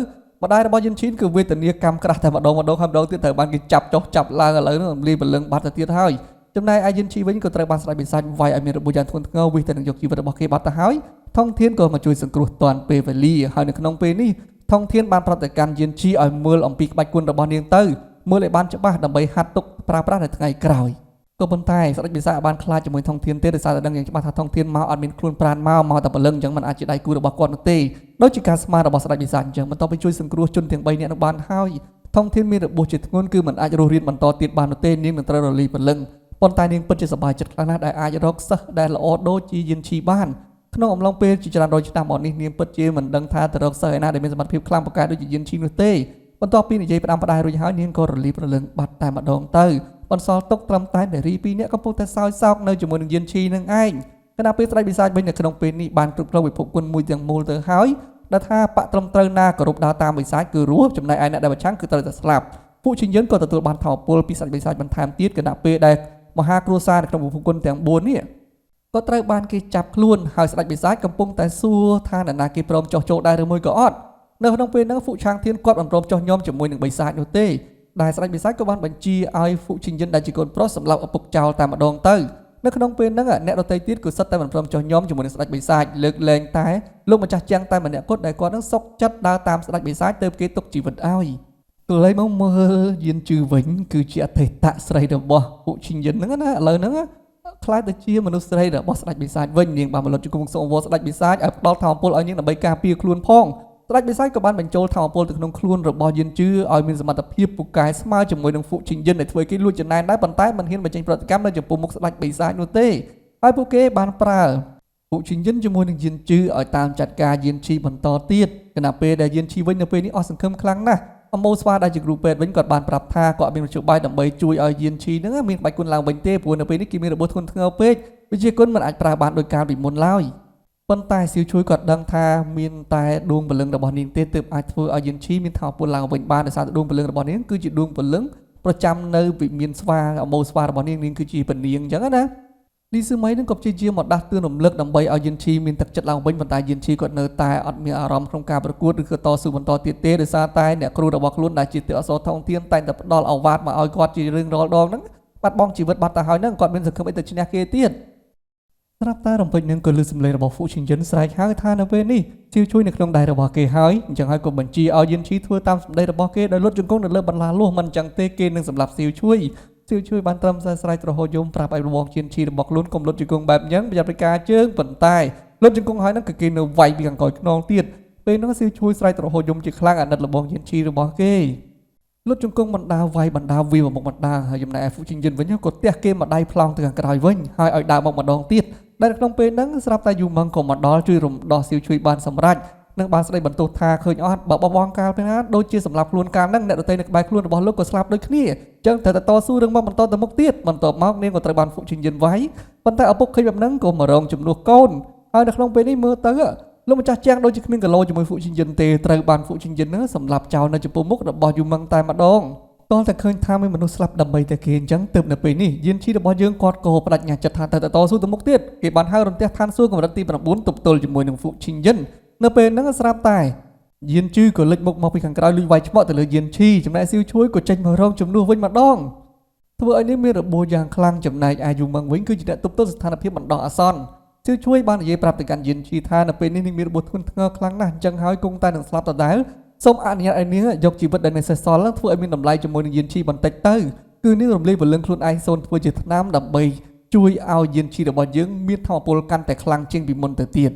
ម្ដាយរបស់យិនឈីគឺវេទនាកម្មក្រាស់តែម្ដងហើយម្ដងទៀតត្រូវបានគេចាប់ចុះចាប់ឡើងឥឡូវនេះរំលីបលឹងបាត់ទៅទៀតហើយចំណែកឯយិនឈីវិញក៏ត្រូវបានស្ដេចបិសាចវាយឲ្យមានរបួសយ៉ាងធ្ងន់ធ្ងរវិសទៅនឹងយកជីវិតរបស់គេបាត់ទៅហើយថងធានក៏មកជួយសង្គ្រោះទាន់ពេលវេលាហើយនៅក្នុងពេលនេះថងធានបានប្រាប់ទៅកាន់យិនឈីឲ្យមើលអំពីក្បាច់គុណរបស់នាងទៅមើលឲ្យបានច្បាស់ដើម្បីហាត់ទុកប្រើប្រាស់នៅថ្ងៃក្រោយក៏ប៉ុន្តែស្ដេចបិសាចបានខ្លាចជាមួយថងធានទេដោយសារតែដឹងយ៉ាងច្បាស់ថាថងធានមកអត់មានខ្លួនប្រាណមកតែពលឹងអញ្ចឹងមិនអាចជាដៃគូរបស់គាត់នោះទេដូចជាការស្មានរបស់ស្ដេចបិសាចអញ្ចឹងបន្ទាប់ពីជួយសង្គ្រោះជនទាំង3នាក់នោះបានហើយថងធានមានរបួសជាធ្ងន់គឺមិនអាចរស់រានបន្តទៀតបាននោះទេនាងនឹងត្រូវរលីពលឹងប៉ុន្តែនាងពិតជាសប្បាយចិត្តខ្លាំងណាស់ដែលអាចរកសិស្សដែលល្អដូចជាយិនឈីបានក្នុងអំឡុងពេលជាច្រើនរយឆ្នាំមកនេះនាងពិតជាមិនដឹងថាទៅរកសិស្សឯណាដែលមានសមត្ថភាពខ្លាំងប្រកែកដូចជាយិនឈីនោះទេបន្ទាប់ពីនិយាយផ្ដាំផ្ដាយរួចហើយនាងក៏រលីប្រលឹងបាត់តែម្ដងទៅបន្សល់ទុកត្រឹមតែនារី2នាក់កំពុងតែសោយសោកនៅជាមួយនឹងយិនឈីនឹងឯងខណៈពេលស្ដេចបិសាចវិញនៅក្នុងពេលនេះបានគ្រប់គ្រងពិភពគុណមួយទាំងមូលទៅហើយដែលថាបកត្រឹមត្រូវណាគោរពដើរតាមបិសាចគឺរស់ចំណែកឯអ្នកដែលប្រឆាំងគឺត្រូវតែស្លាប់ពួកឈីយិនក៏ទទួលបានថោពលពីស្ដេចបិសាចបន្ថែមទៀតខណៈពេលដែលមហាគ្រួសារនៅក្នុងពិភពគុណទាំង4នេះក៏ត្រូវបានគេចាប់ខ្លួនហើយស្ដេចបិសាចកំពុងតែសួរថានរណាគេព្រមចោះចូលដែរឬមួយក៏អត់នៅក្នុងពេលហ្នឹងហ្វូឆាងធានគាត់មិនព្រមចោះញោមជាមួយនឹងបិសាចនោះទេដែលស្ដេចបិសាចក៏បានបញ្ជាឲ្យហ្វូឈីយិនដែលជាកូនប្រុសសម្លាប់ឪពុកចោលតែម្ដងទៅនៅក្នុងពេលហ្នឹងអ្នកដទៃទៀតក៏សិតតែមិនព្រមចោះញោមជាមួយនឹងស្ដេចបិសាចលើកលែងតែលោកម្ចាស់ជាងតែម្នាក់គត់ដែលគាត់នឹងសុកចិត្តដើរតាមស្ដេចបិសាចទៅគេទុកជីវិតឲ្យក៏លេមកមើលយិនជឺវិញគឺជាអតីតស្រីរបស់ហ្វូឈីយិនហ្នឹងណាឥឡូវហ្នឹង ខ្លាចទៅជាមនុស្សស្រីរបស់ស្ដេចបិសាចវិញនាងបានមកលុតជង្គង់សូមវល់ស្ដេចបិសាចឲ្យផ្ដល់ធម៌ពលឲ្យនាងដើម្បីការពារខ្លួនផងស្ដេចបិសាចក៏បានបញ្ចូលធម៌ពលទៅក្នុងខ្លួនរបស់យិនជឿឲ្យមានសមត្ថភាពពូកែស្មើជាមួយនឹងហ្វូជីងយិនដែលធ្វើគេលួចចំណែនដែរប៉ុន្តែមិនហ៊ានបញ្ចេញប្រតិកម្មនៅចំពោះមុខស្ដេចបិសាចនោះទេហើយពួកគេបានប្រើហ្វូជីងយិនជាមួយនឹងយិនជឿឲ្យតាមចាត់ការយិនឈីបន្តទៀតគណៈពេលដែលយិនឈីវិញនៅពេលនេះអស់សង្ឃឹមខ្លាំងណាស់អមោស្វាដែលជាគ្រូពេទ្យវិញគាត់បានប្រាប់ថាគាត់មានមធ្យោបាយដើម្បីជួយឲ្យយិនឈីនឹងមានក្បាច់គុណឡើងវិញទេព្រោះនៅពេលនេះគេមានរបួសធ្ងន់ធ្ងរពេកវិជាគុណមិនអាចប្រើបានដោយការពីមុនឡើយប៉ុន្តែសៀវជួយគាត់ដឹងថាមានតែដួងព្រលឹងរបស់នាងទេទើបអាចធ្វើឲ្យយិនឈីមានថាពលឡើងវិញបានដោយសារតែដួងព្រលឹងរបស់នាងគឺជាដួងព្រលឹងប្រចាំនៅវិមានស្វាអមោស្វារបស់នាងគឺជាពនាងអញ្ចឹងណាលីស៊ឺម៉ៃនឹងក៏ព្យាយាមមកដាស់តឿនរំលឹកដើម្បីឲ្យយិនឈីមានទឹកចិត្តឡើងវិញប៉ុន្តែយិនឈីគាត់នៅតែអត់មានអារម្មណ៍ក្នុងការប្រកួតឬក៏តស៊ូបន្តទៀតទេដោយសារតែអ្នកគ្រូរបស់ខ្លួនដែលជាទិអសរថងទៀនតែងតែផ្ដល់ឱវាទមកឲ្យគាត់ជារឿងរាល់ដងហ្នឹងបាត់បង់ជីវិតបាត់ទៅហើយហ្នឹងគាត់មានសង្ឃឹមអីទៅឈ្នះគេទៀតស្រាប់តែរំពេចនឹងក៏លើសំឡេងរបស់ហ្វូជីងយិនស្រែកហៅថានៅពេលនេះសៀវជួយនៅក្នុងដៃរបស់គេហើយអញ្ចឹងហើយក៏បញ្ជាឲ្យយិនឈីធ្វើតាមសម្ដីរបស់គេដោយលុតជង្គង់នៅលើបន្លាលួសមិនអញ្ចឹងទេគេនឹងសម្លាប់សៀវជួយបានត្រឹមតែស្រែកត្រហោយមប្រាប់ឲ្យរបងជៀនឈីរបស់ខ្លួនកុំលុតជង្គង់បែបអញ្ចឹងប្រយ័ត្នពីការជើងប៉ុន្តែលុតជង្គង់ហើយហ្នឹងក៏គេនៅវាយពីខាងក្រោយខ្នងទៀតពេលហ្នឹងសៀវជួយស្រែកត្រហោយមជាខ្លាំងអាណិតរបងជៀនឈីរបស់គេលុតជង្គង់បណ្ដាវាយបណ្ដាវាមកបណ្ដាហើយចំណែកហ្វូជីងយិនវិញក៏ទះគេមកដៃប្លង់ទៅខាងក្រោយវិញហើយឲ្យដើរមកម្ដងទៀតដែលក្នុងពេលហ្នឹងស្រាប់តែយូម៉ឹងក៏មកដល់ជួយរំដោះសៀវជួយបានសម្រេចនឹងបានស្ដីបន្ទោសថាឃើញអត់បើបងកាលពេលណាដូចជាសម្រាប់ខ្លួនកាលហ្នឹងអ្នកដទៃនៅក្បែរខ្លួនរបស់លោកក៏ស្លាប់ដូចគ្នាអញ្ចឹងត្រូវតែតស៊ូរឿងមកបន្តទៅមុខទៀតបន្ទាប់មកនាងក៏ត្រូវបានហ្វូជីងយិនវាយប៉ុន្តែឪពុកឃើញបែបហ្នឹងក៏មករងជំនួសកូនហើយនៅក្នុងពេលនេះមើលទៅលោកម្ចាស់ជាងដូចជាគ្មានគីឡូជាមួយហ្វូជីងយិនទេត្រូវបានហ្វូជីងយិនហ្នឹងសម្លាប់ចោលនៅចំពោះមុខរបស់យូម៉ឹងតែម្ដងតោះតែឃើញថាមានមនុស្សស្លាប់ដើម្បីតែគេអញ្ចឹងទើបនៅពេលនេះយិនឈីរបស់យើងគាត់ក៏បដិញ្ញាចិត្តថាទៅតស៊ូទៅមុខទៀតគេបានហៅរន្ទះឋានសួគ៌កម្រិតទី9ទប់ទល់ជាមួយនឹងហ្វូជីងយិននៅពេលហ្នឹងស្រាប់តែយិនជឺក៏លេចមុខមកពីខាងក្រោយលុយវាយឆ្មក់ទៅលើយិនឈីចំណែកសៀវជួយក៏ចេញមករងជំនួសវិញម្ដងធ្វើឲ្យនេះមានរបួសយ៉ាងខ្លាំងចំណែកអាយូម៉ឹងវិញគឺជាអ្នកទប់ទល់ស្ថានភាពបណ្ដោះអាសន្នសៀវជួយបាននិយាយប្រាប់ទៅកាន់យិនឈីថានៅពេលនេះនឹងមានរបួសធ្ងន់ធ្ងរខ្លាំងណាស់អញ្ចឹងហើយគង់តែនឹងស្លាប់ដដែលសូមអនុញ្ញាតឲ្យនាងយកជីវិតដែលនៅសេសសល់ធ្វើឲ្យមានតម្លៃជាមួយនឹងយិនឈីបន្តិចទៅគឺនាងរំលាយពលឹងខ្លួនឯងសូនធ្វើជាថ្នាំដើម្បីជួយឲ្យយិនឈីរបស់យើងមានធម៌ពលកាន់តែខ្លាំងជាងពីមុនទៅទៀត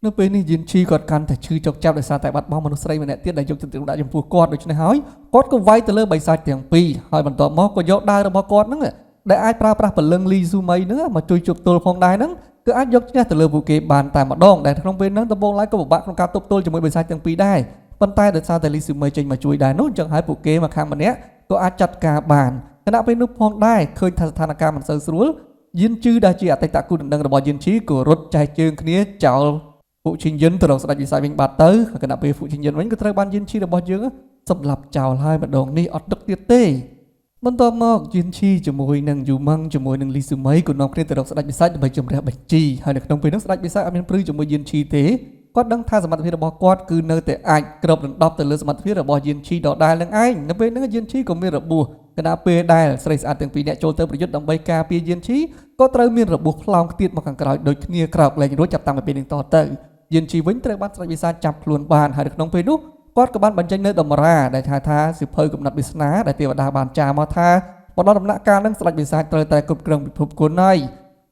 នៅពេលនេះយិនឈីគាត់កាន់តែឈឺចុកចាប់ដោយសារតែបាត់បង់មនុស្សស្រីម្នាក់ទៀតដែលយកចិត្តទុកដាក់ចំពោះគាត់ដូច្នេះហើយគាត់ក៏វាយទៅលើបិសាចទាំងពីរហើយបន្ទាប់មកក៏យកដាវរបស់គាត់ហ្នឹងដែលអាចប្រើប្រាស់ពលឹងលីស៊ូម៉ៃហ្នឹងមកជួយជប់ទល់ផងដែរហ្នឹងគឺអាចយកឈ្នះទៅលើពួកគេបានតែម្ដងដែលក្នុងពេលហ្នឹងដំបូងឡើយក៏ពិបាកក្នុងការទប់ទល់ជាមួយបិសាចទាំងពីរដែរប៉ុន្តែដោយសារតែលីស៊ូម៉ៃចេញមកជួយដែរនោះអញ្ចឹងហើយពួកគេមកខាងម្នាក់ក៏អាចចាត់ការបានខណៈពេលនោះផងដែរឃើញថាស្ថានភាពមិនសូវស្រួលយិនជឺដែលជាអតីតគូដណ្ដឹងរបស់យិនឈីក៏រត់ចែកជើងគ្នាចោលហ្វូជីងយិនទៅរកស្ដេចវិសាចវិញបាត់ទៅខណៈពេលហ្វូជីងយិនវិញក៏ត្រូវបានយិនឈីរបស់យើងសម្លាប់ចោលហើយម្ដងនេះអត់ដឹកទៀតទេបន្ទាប់មកយិនឈីជាមួយនឹងយូម៉ឹងជាមួយនឹងលីស៊ូម៉ៃក៏នាំគ្នាទៅរកស្ដេចវិសាចដើម្បីជំរះបញ្ជីហើយនៅក្នុងពេលនោះស្ដេចវិសាចអត់មានព្រឺជាមួយយិនឈីទេគាត់ដឹងថាសមត្ថភាពរបស់គាត់គឺនៅតែអាចគ្របដណ្ដប់ទៅលើសមត្ថភាពរបស់យិនឈីដដែលនឹងឯងនៅពេលហ្នឹងយិនឈីក៏មានរបួសខណៈពេលដែលស្រីស្អាតទាំងពីរនាក់ចូលទៅប្រយុទ្ធដើម្បីការពារយិនឈីក៏ត្រូវមានរបួសខ្លោងខ្ទាតមកខាងក្រោយដូចគ្នាក្រោកលែងរួចចាប់តាំងពីពេលនេះតទៅយិនឈីវិញត្រូវបានស្ដេចវិសាចចាប់ខ្លួនបានហើយនៅក្នុងពេលនោះគាត់ក៏បានបញ្ចេញនៅតម្រាដែលថាសិភៅកំណត់វាសនាដែលទេវតាបានចារមកថាបណ្ដោះដំណាក់កាលនឹងស្ដេចវិសាចត្រូវតែគ្រប់គ្រងពិភពគុណហើ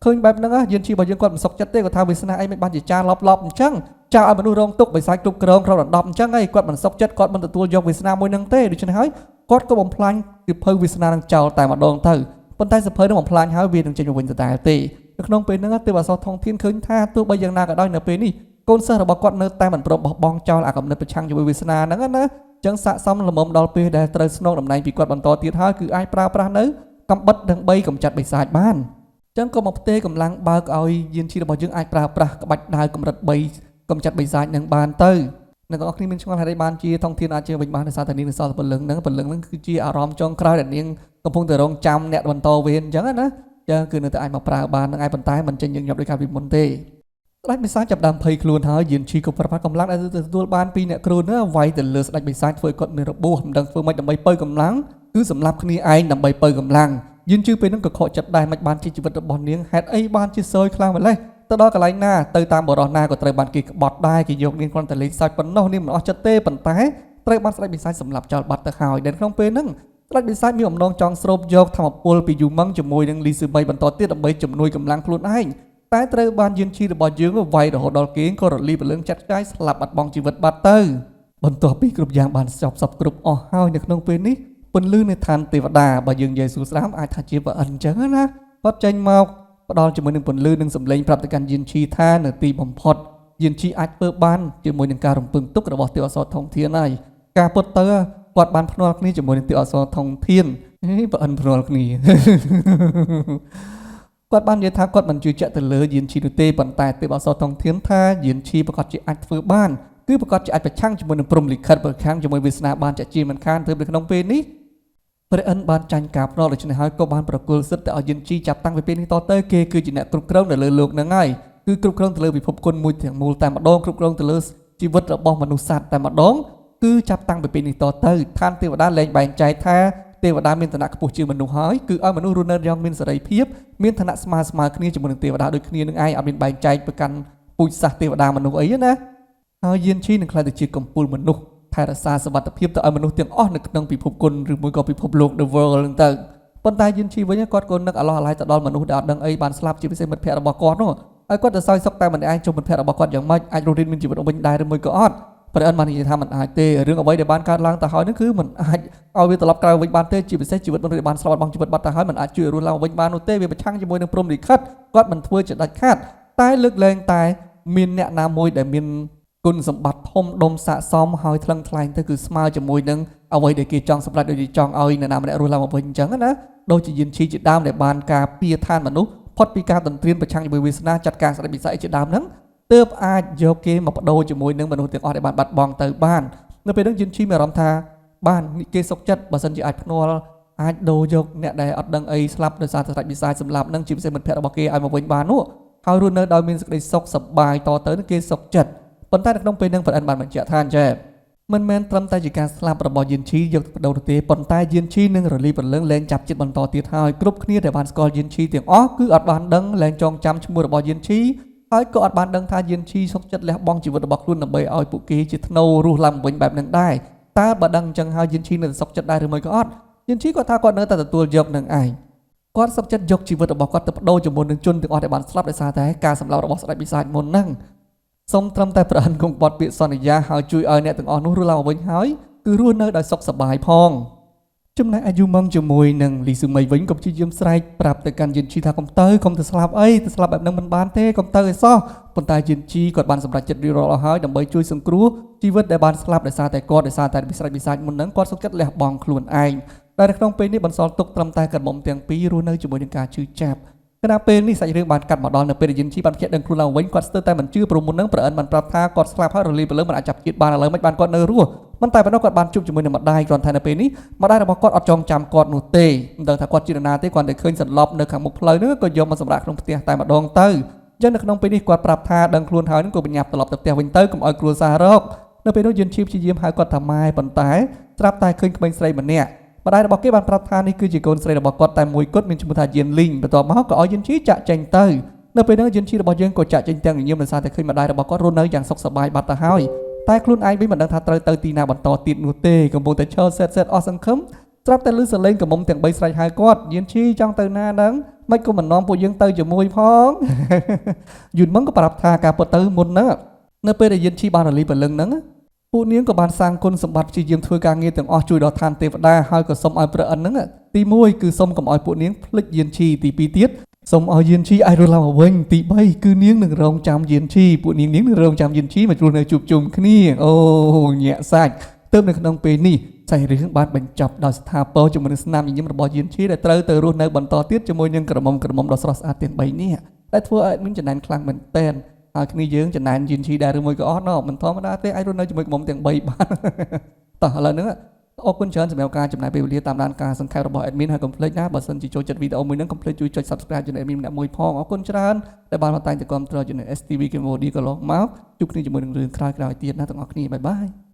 យឃើញបែបហ្នឹងយិនឈីរបស់យើងគាត់មិនសុខចិត្តទេគាត់ថាវាសនាអីមិនបានជាចារលប់អញ្ចឹងចៅឲ្យមនុស្សរងទុក្ខបិសាចគ្រប់គ្រងក្រោមដណ្ដប់អញ្ចឹងហើយគាត់មិនសុខចិត្តគាត់មិនទទួលយកវាសនាមួយហ្នឹងទេដូច្នេះហើយគាត់ក៏បំផ្លាញសិភៅវាសនានឹងចោលតែម្ដងទៅប៉ុន្តែសិភៅនឹងបំផ្លាញហើយវានឹងចេញមកវិញទៅដែរទេនៅក្នុងពេលហ្នឹងទេវអសរថងធានឃើញថាទោះបីយ៉ាងណាក៏ដោយនៅពេលនេះកូនសិស្សរបស់គាត់នៅតែមិនព្រមបោះបង់ចោលអាកំណត់ប្រឆាំងជាមួយវាសនាហ្នឹងណាអញ្ចឹងស័ក្តិសមល្មមដល់ពេលដែលត្រូវស្នងតំណែងពីគាត់បន្តទៀតហើយគឺអាចប្រើប្រាស់នៅកំបិតដើម្បីកម្ចាត់បិសាចបានចឹងក៏មកផ្ទេរកម្លាំងបើកឲ្យយិនឈីរបស់យើងអាចប្រើប្រាស់ក្បាច់ដាវកម្រិត3កម្ចាត់បិសាចនឹងបានទៅអ្នកទាំងអស់គ្នាមានឆ្ងល់ហេតុអីបានជាថងធានអាចជើវិញបានដោយសារតែនាងសល់ពលឹងហ្នឹងគឺជាអារម្មណ៍ចុងក្រោយដែលនាងកំពុងតែរងចាំអ្នកបន្តវេនអញ្ចឹងណាចឹងគឺនៅតែអាចមកប្រើបាននឹងឯងប៉ុន្តែមិនចេញយើងញាប់ដោយការពីមុនទេស្ដេចបិសាចចាប់ដើមភ័យខ្លួនហើយយិនឈីក៏ប្រមាថកម្លាំងដែលទទួលបានពីអ្នកគ្រូនោះវាយទៅលើស្ដេចបិសាចធ្វើឲ្យគាត់មានរបួសមិនដឹងធ្វើម៉េចដើម្បីបើកម្លាំងគឺសម្រាប់គ្នាឯងដើម្បីបើកម្លាំងយិនជឺពេលហ្នឹងក៏ខកចិត្តដែរមិនបានជាជីវិតរបស់នាងហេតុអីបានជាសោយខ្លាំងម្ល៉េះទៅដល់កន្លែងណាទៅតាមបរិះណាក៏ត្រូវបានគេក្បត់ដែរគេយកនាងគ្រាន់តែលេងសើចប៉ុណ្ណោះនាងមិនអស់ចិត្តទេប៉ុន្តែត្រូវបានស្ដេចបិសាចសម្លាប់ចោលបាត់ទៅហើយដែលក្នុងពេលហ្នឹង ស្ដេចបិសាចមានអំណងចង់ស្រូបយកធម្មពលពីយូម៉ងជាមួយនឹងលីស៊ឺមីបន្តទៀតដើម្បីជំនួយកម្លាំងខ្លួនឯងតែត្រូវបានយានឈីរបស់យើងវាយរហូតដល់គេក៏រលីបលឹងចាត់ចាយស្លាប់បាត់បង់ជីវិតបាត់ទៅបន្ទាប់ពីគ្រប់យ៉ាងបានចប់សពគ្រប់អស់ហើយនៅក្នុងពេលនេះពន្លឺនៃឋានទេវតាបើយើងនិយាយសួរស្ដាប់អាចថាជាប្រអិនអញ្ចឹងណាគាត់ចេញមកផ្ដល់ជាមួយនឹងពន្លឺនិងសម្លេងប្រាប់ទៅកាន់យានឈីថានៅទីបំផុតយានឈីអាចធ្វើបានជាមួយនឹងការរំពឹងទុករបស់ទេវអប្សរធំធានហើយការពុតទៅគាត់បានភ្នាល់គ្នាជាមួយនឹងទេវអប្សរធំធានប្រអិនភ្នាល់គ្នាគាត់បាននិយាយថាគាត់មិនជឿជាក់ទៅលើយានឈីនោះទេប៉ុន្តែទេពអប្សរធំធានថាយានឈីប្រកាសជាអាចធ្វើបានគឺប្រកាសជាអាចប្រឆាំងជាមួយនឹងព្រំលិខិតប្រឆាំងជាមួយវាសនាបានជាមិនខានទៅនៅក្នុងពេលនេះព្រះអិនបានចាញ់ការភ្នាល់ដូច្នេះហើយក៏បានប្រគល់សិទ្ធិទៅឲ្យយានឈីចាប់តាំងពីពេលនេះតទៅគេគឺជាអ្នកគ្រប់គ្រងនៅលើโลกហ្នឹងហើយគឺគ្រប់គ្រងទៅលើពិភពគុណមួយទាំងមូលតែម្ដងគ្រប់គ្រងទៅលើជីវិតរបស់មនុស្សសត្វតែម្ដងគឺចាប់តាំងពីពេលនេះតទៅឋានទេវតាលែងបែងចែកថាទេវតាមានឋានៈខ្ពស់ជាងមនុស្សហើយគឺឲ្យមនុស្សរស់នៅយ៉ាងមានសេរីភាពមានឋានៈស្មើគ្នាជាមួយនឹងទេវតាដូចគ្នានឹងឯងអត់មានបែងចែកប្រកាន់ពូជសាសន៍ទេវតាមនុស្សអីណាហើយយានឈីនឹងក្លាយទៅជាកំពូលមនុស្សថែរក្សាសុវត្ថិភាពទៅឲ្យមនុស្សទាំងអស់នៅក្នុងពិភពគុណឬមួយក៏ពិភពលោក The World ហ្នឹងទៅប៉ុន្តែយានឈីវិញគាត់ក៏នឹកអាឡោះអាល័យទៅដល់មនុស្សដែលអត់ដឹងអីបានស្លាប់ជាពិសេសមិត្តភ័ក្តិរបស់គាត់នោះហើយគាត់ទៅសោយសុខតែម្នាក់ឯងជុំមិត្តភ័ក្តិរបស់គាត់យ៉ាងម៉េចអាចរស់រានមានជីវិតវិញដែរឬមួយក៏អត់ព្រះអិនបាននិយាយថាមិនអាចទេរឿងអ្វីដែលបានកើតឡើងទៅហើយនោះគឺមិនអាចឲ្យវាត្រឡប់ក្រោយវិញបានទេជាពិសេសជីវិតមនុស្សដែលបានស្លាប់បាត់បង់ជីវិតបាត់ទៅហើយមិនអាចជួយរស់ឡើងវិញបាននោះទេវាប្រឆាំងជាមួយនឹងព្រំលិខិតគាត់មិនធ្វើជាដាច់ខាតតែលើកលែងតែមានអ្នកណាមួយដែលមានគុណសម្បត្តិធំដុំស័ក្តិសមហើយថ្លឹងថ្លែងទៅគឺស្មើជាមួយនឹងអ្វីដែលគេចង់សម្រេចដូចជាចង់ឲ្យអ្នកណាម្នាក់រស់ឡើងវិញអញ្ចឹងណាដូចជាយានឈីជាដើមដែលបានការពារឋានមនុស្សផុតពីការទន្ទ្រានប្រឆាំងជាមួយវាសនាចាត់ការស្ដេចបិសាចជាដើមហ្នឹងទើបអាចយកគេមកបដូរជាមួយនឹងមនុស្សទាំងអស់ដែលបានបាត់បង់ទៅបាននៅពេលហ្នឹងយានឈីមានអារម្មណ៍ថាបានគេសុខចិត្តបើសិនជាអាចភ្នាល់អាចដូរយកអ្នកដែលអត់ដឹងអីស្លាប់ដោយសារស្ដេចបិសាចសម្លាប់នឹងជាពិសេសមិត្តភ័ក្តិរបស់គេឲ្យមកវិញបាននោះហើយរស់នៅដោយមានសេចក្តីសុខសប្បាយតទៅនឹងគេសុខចិត្តប៉ុន្តែនៅក្នុងពេលហ្នឹងព្រះអិនបានបញ្ជាក់ថាអញ្ចឹងមិនមែនត្រឹមតែជាការស្លាប់របស់យានឈីយកទៅបដូរទេប៉ុន្តែយានឈីនឹងរលីបលឹងលែងចាប់ចិត្តបន្តទៀតហើយគ្រប់គ្នាដែលបានស្គាល់យានឈីទាំងអស់គឺអត់បានដឹងលែងចងចាំឈ្មោះរបស់យានឈីហើយក៏អត់បានដឹងថាយានឈីសុខចិត្តលះបង់ជីវិតរបស់ខ្លួនដើម្បីឲ្យពួកគេជាធ្នូរស់ឡើងវិញបែបហ្នឹងដែរតើបើដឹងអញ្ចឹងហើយយានឈីនៅសុខចិត្តដែរឬមួយក៏អត់យានឈីគាត់ថាគាត់នៅតែទទួលយកនឹងឯងគាត់សុខចិត្តយកជីវិតរបស់គាត់ទៅបដូរជាមួយនឹងជនទាំងអស់ដែលបានស្លាប់ដោយសារតែការសម្លាប់របស់ស្ដេចបិសាចមុនហ្នឹងសូមត្រឹមតែព្រះអិនគង់បត់ពាក្យសន្យាហើយជួយឲ្យអ្នកទាំងអស់នោះរស់ឡើងវិញហើយគឺរស់នៅដោយសុខសប្បាយផងចំណែកអាយុម៉ងជាមួយនឹងលីស៊ូមីវិញក៏ព្យាយាមស្រែកប្រាប់ទៅកាន់យានឈីថាកុំទៅស្លាប់អីទៅស្លាប់បែបហ្នឹងមិនបានទេកុំទៅអីសោះប៉ុន្តែយានឈីគាត់បានសម្រេចចិត្តរៀបរាប់អស់ហើយដើម្បីជួយសង្គ្រោះជីវិតដែលបានស្លាប់ដោយសារតែគាត់ដោយសារតែស្ដេចបិសាចមុនហ្នឹងគាត់សុខចិត្តលះបង់ខ្លួនឯងតែនៅក្នុងពេលនេះបន្សល់ទុកត្រឹមតែកណ្មុំទាំងពីររស់នៅជាមួយនឹងការឈឺចាប់ខណៈពេលនេះសាច់រឿងបានកាត់មកដល់នៅពេលយានឈីបានភ្ជាប់ដឹងខ្លួនឡើងវិញគាត់ស្ទើរតែមិនជឿព្រោះមុនហ្នឹងព្រះអិនបានប្រាប់ថាគាត់ស្លាប់ហើយរលីបលឹងមិនអាចចាប់ជាតិបានឥឡូវមិនបានគាត់នៅរស់ប៉ុន្តែប៉ុណ្ណោះគាត់បានជួបជាមួយនឹងម្ដាយគ្រាន់តែនៅពេលនេះម្ដាយរបស់គាត់អត់ចងចាំគាត់នោះទេមិនដឹងថាគាត់ជានរណាទេគាត់តែឃើញសន្លប់នៅខាងមុខផ្លូវហ្នឹងក៏យកមកសម្រាប់ក្នុងផ្ទះតែម្ដងទៅអញ្ចឹងនៅក្នុងពេលនេះគាត់ប្រាប់ថាដឹងខ្លួនហើយហ្នឹងក៏បញ្ញាប់ត្រឡប់ទៅផ្ទះវិញទៅកុំឲ្យគ្រួសាររកនៅពេលនោះយានឈីព្យាយាមហៅគាត់ថាម៉ែប៉ុន្តែស្រាប់តែឃើញក្មេងស្រីម្នាក់ម្ដាយរបស់គេបានប្រាប់ថានេះគឺជាកូនស្រីរបស់គាត់តែមួយគត់មានឈ្មោះថាយានលីងបន្ទាប់មកក៏ឲ្យយានឈីចាក់ចេញទៅនៅពេលនោះយានឈីរបស់យើងក៏ចាក់ចេញទាំងញញឹមដោយសារតែឃើញម្ដាយរបស់គាត់រស់នៅយ៉ាងសុខសប្បាយបាត់ទៅហើយតែខ្លួនឯងវិញមិនដឹងថាត្រូវទៅទីណាបន្តទៀតនោះទេកំពុងតែឈរសេតអស់សង្ឃឹមស្រាប់តែឮសលេងកមុំទាំង3ស្រែកហៅគាត់យានឈីចង់ទៅណាហ្នឹងមិនក៏មិននាំពួកយើងទៅជាមួយផងយូនម៉ងក៏ប្រាប់ថាការពុតទៅមុនហ្នឹងនៅពេលដែលយានឈីបានរលីបលឹងហ្នឹងពួកនាងក៏បានសាងគុណសម្បត្តិព្យាយាមធ្វើការងារទាំងអស់ជួយដល់ឋានទេវតាហើយក៏សុំឲ្យព្រះអិនហ្នឹងទី1គឺសុំកុំឲ្យពួកនាងភ្លេចយានឈីទី2ទៀតសុំឲ្យយានឈីអាចរស់ឡើងមកវិញទី3គឺនាងនឹងរងចាំយានឈីពួកនាងនឹងរងចាំយានឈីមកជួបនៅជួបជុំគ្នាអូញាក់សាច់ទើបនៅក្នុងពេលនេះសាច់រឿងបានបញ្ចប់ដោយស្ថាពរជាមួយនឹងស្នាមញញឹមរបស់យានឈីដែលត្រូវទៅរស់នៅបន្តទៀតជាមួយនឹងក្រមុំដ៏ស្រស់ស្អាតទាំង3នេះដែលធ្វើឲ្យមានចំណែនខ្លាំងមែនទែនហើយគ្នាយើងចំណែនយានឈីដែរឬមួយក៏អត់ណោះមិនធម្មតាទេអាចរស់នៅជាមួយក្រមុំទាំង3បានតោះឥឡូវហ្នឹងអរគុណច្រើនសម្រាប់ការចំណាយពេលវេលាតាមដានការសង្ខេបរបស់ admin ហើយកុំភ្លេចណាបើសិនជាចូលចិត្តវីដេអូមួយហ្នឹងកុំភ្លេចជួយចុច subscribe ជូន admin ម្នាក់មួយផងអរគុណច្រើនដែលបានមកតែងតែគាំទ្រជូន STV Cambodia កន្លងមកជួបគ្នាជាមួយនឹងរឿងក្រោយៗទៀតណាទាំងអស់គ្នាបាយបាយ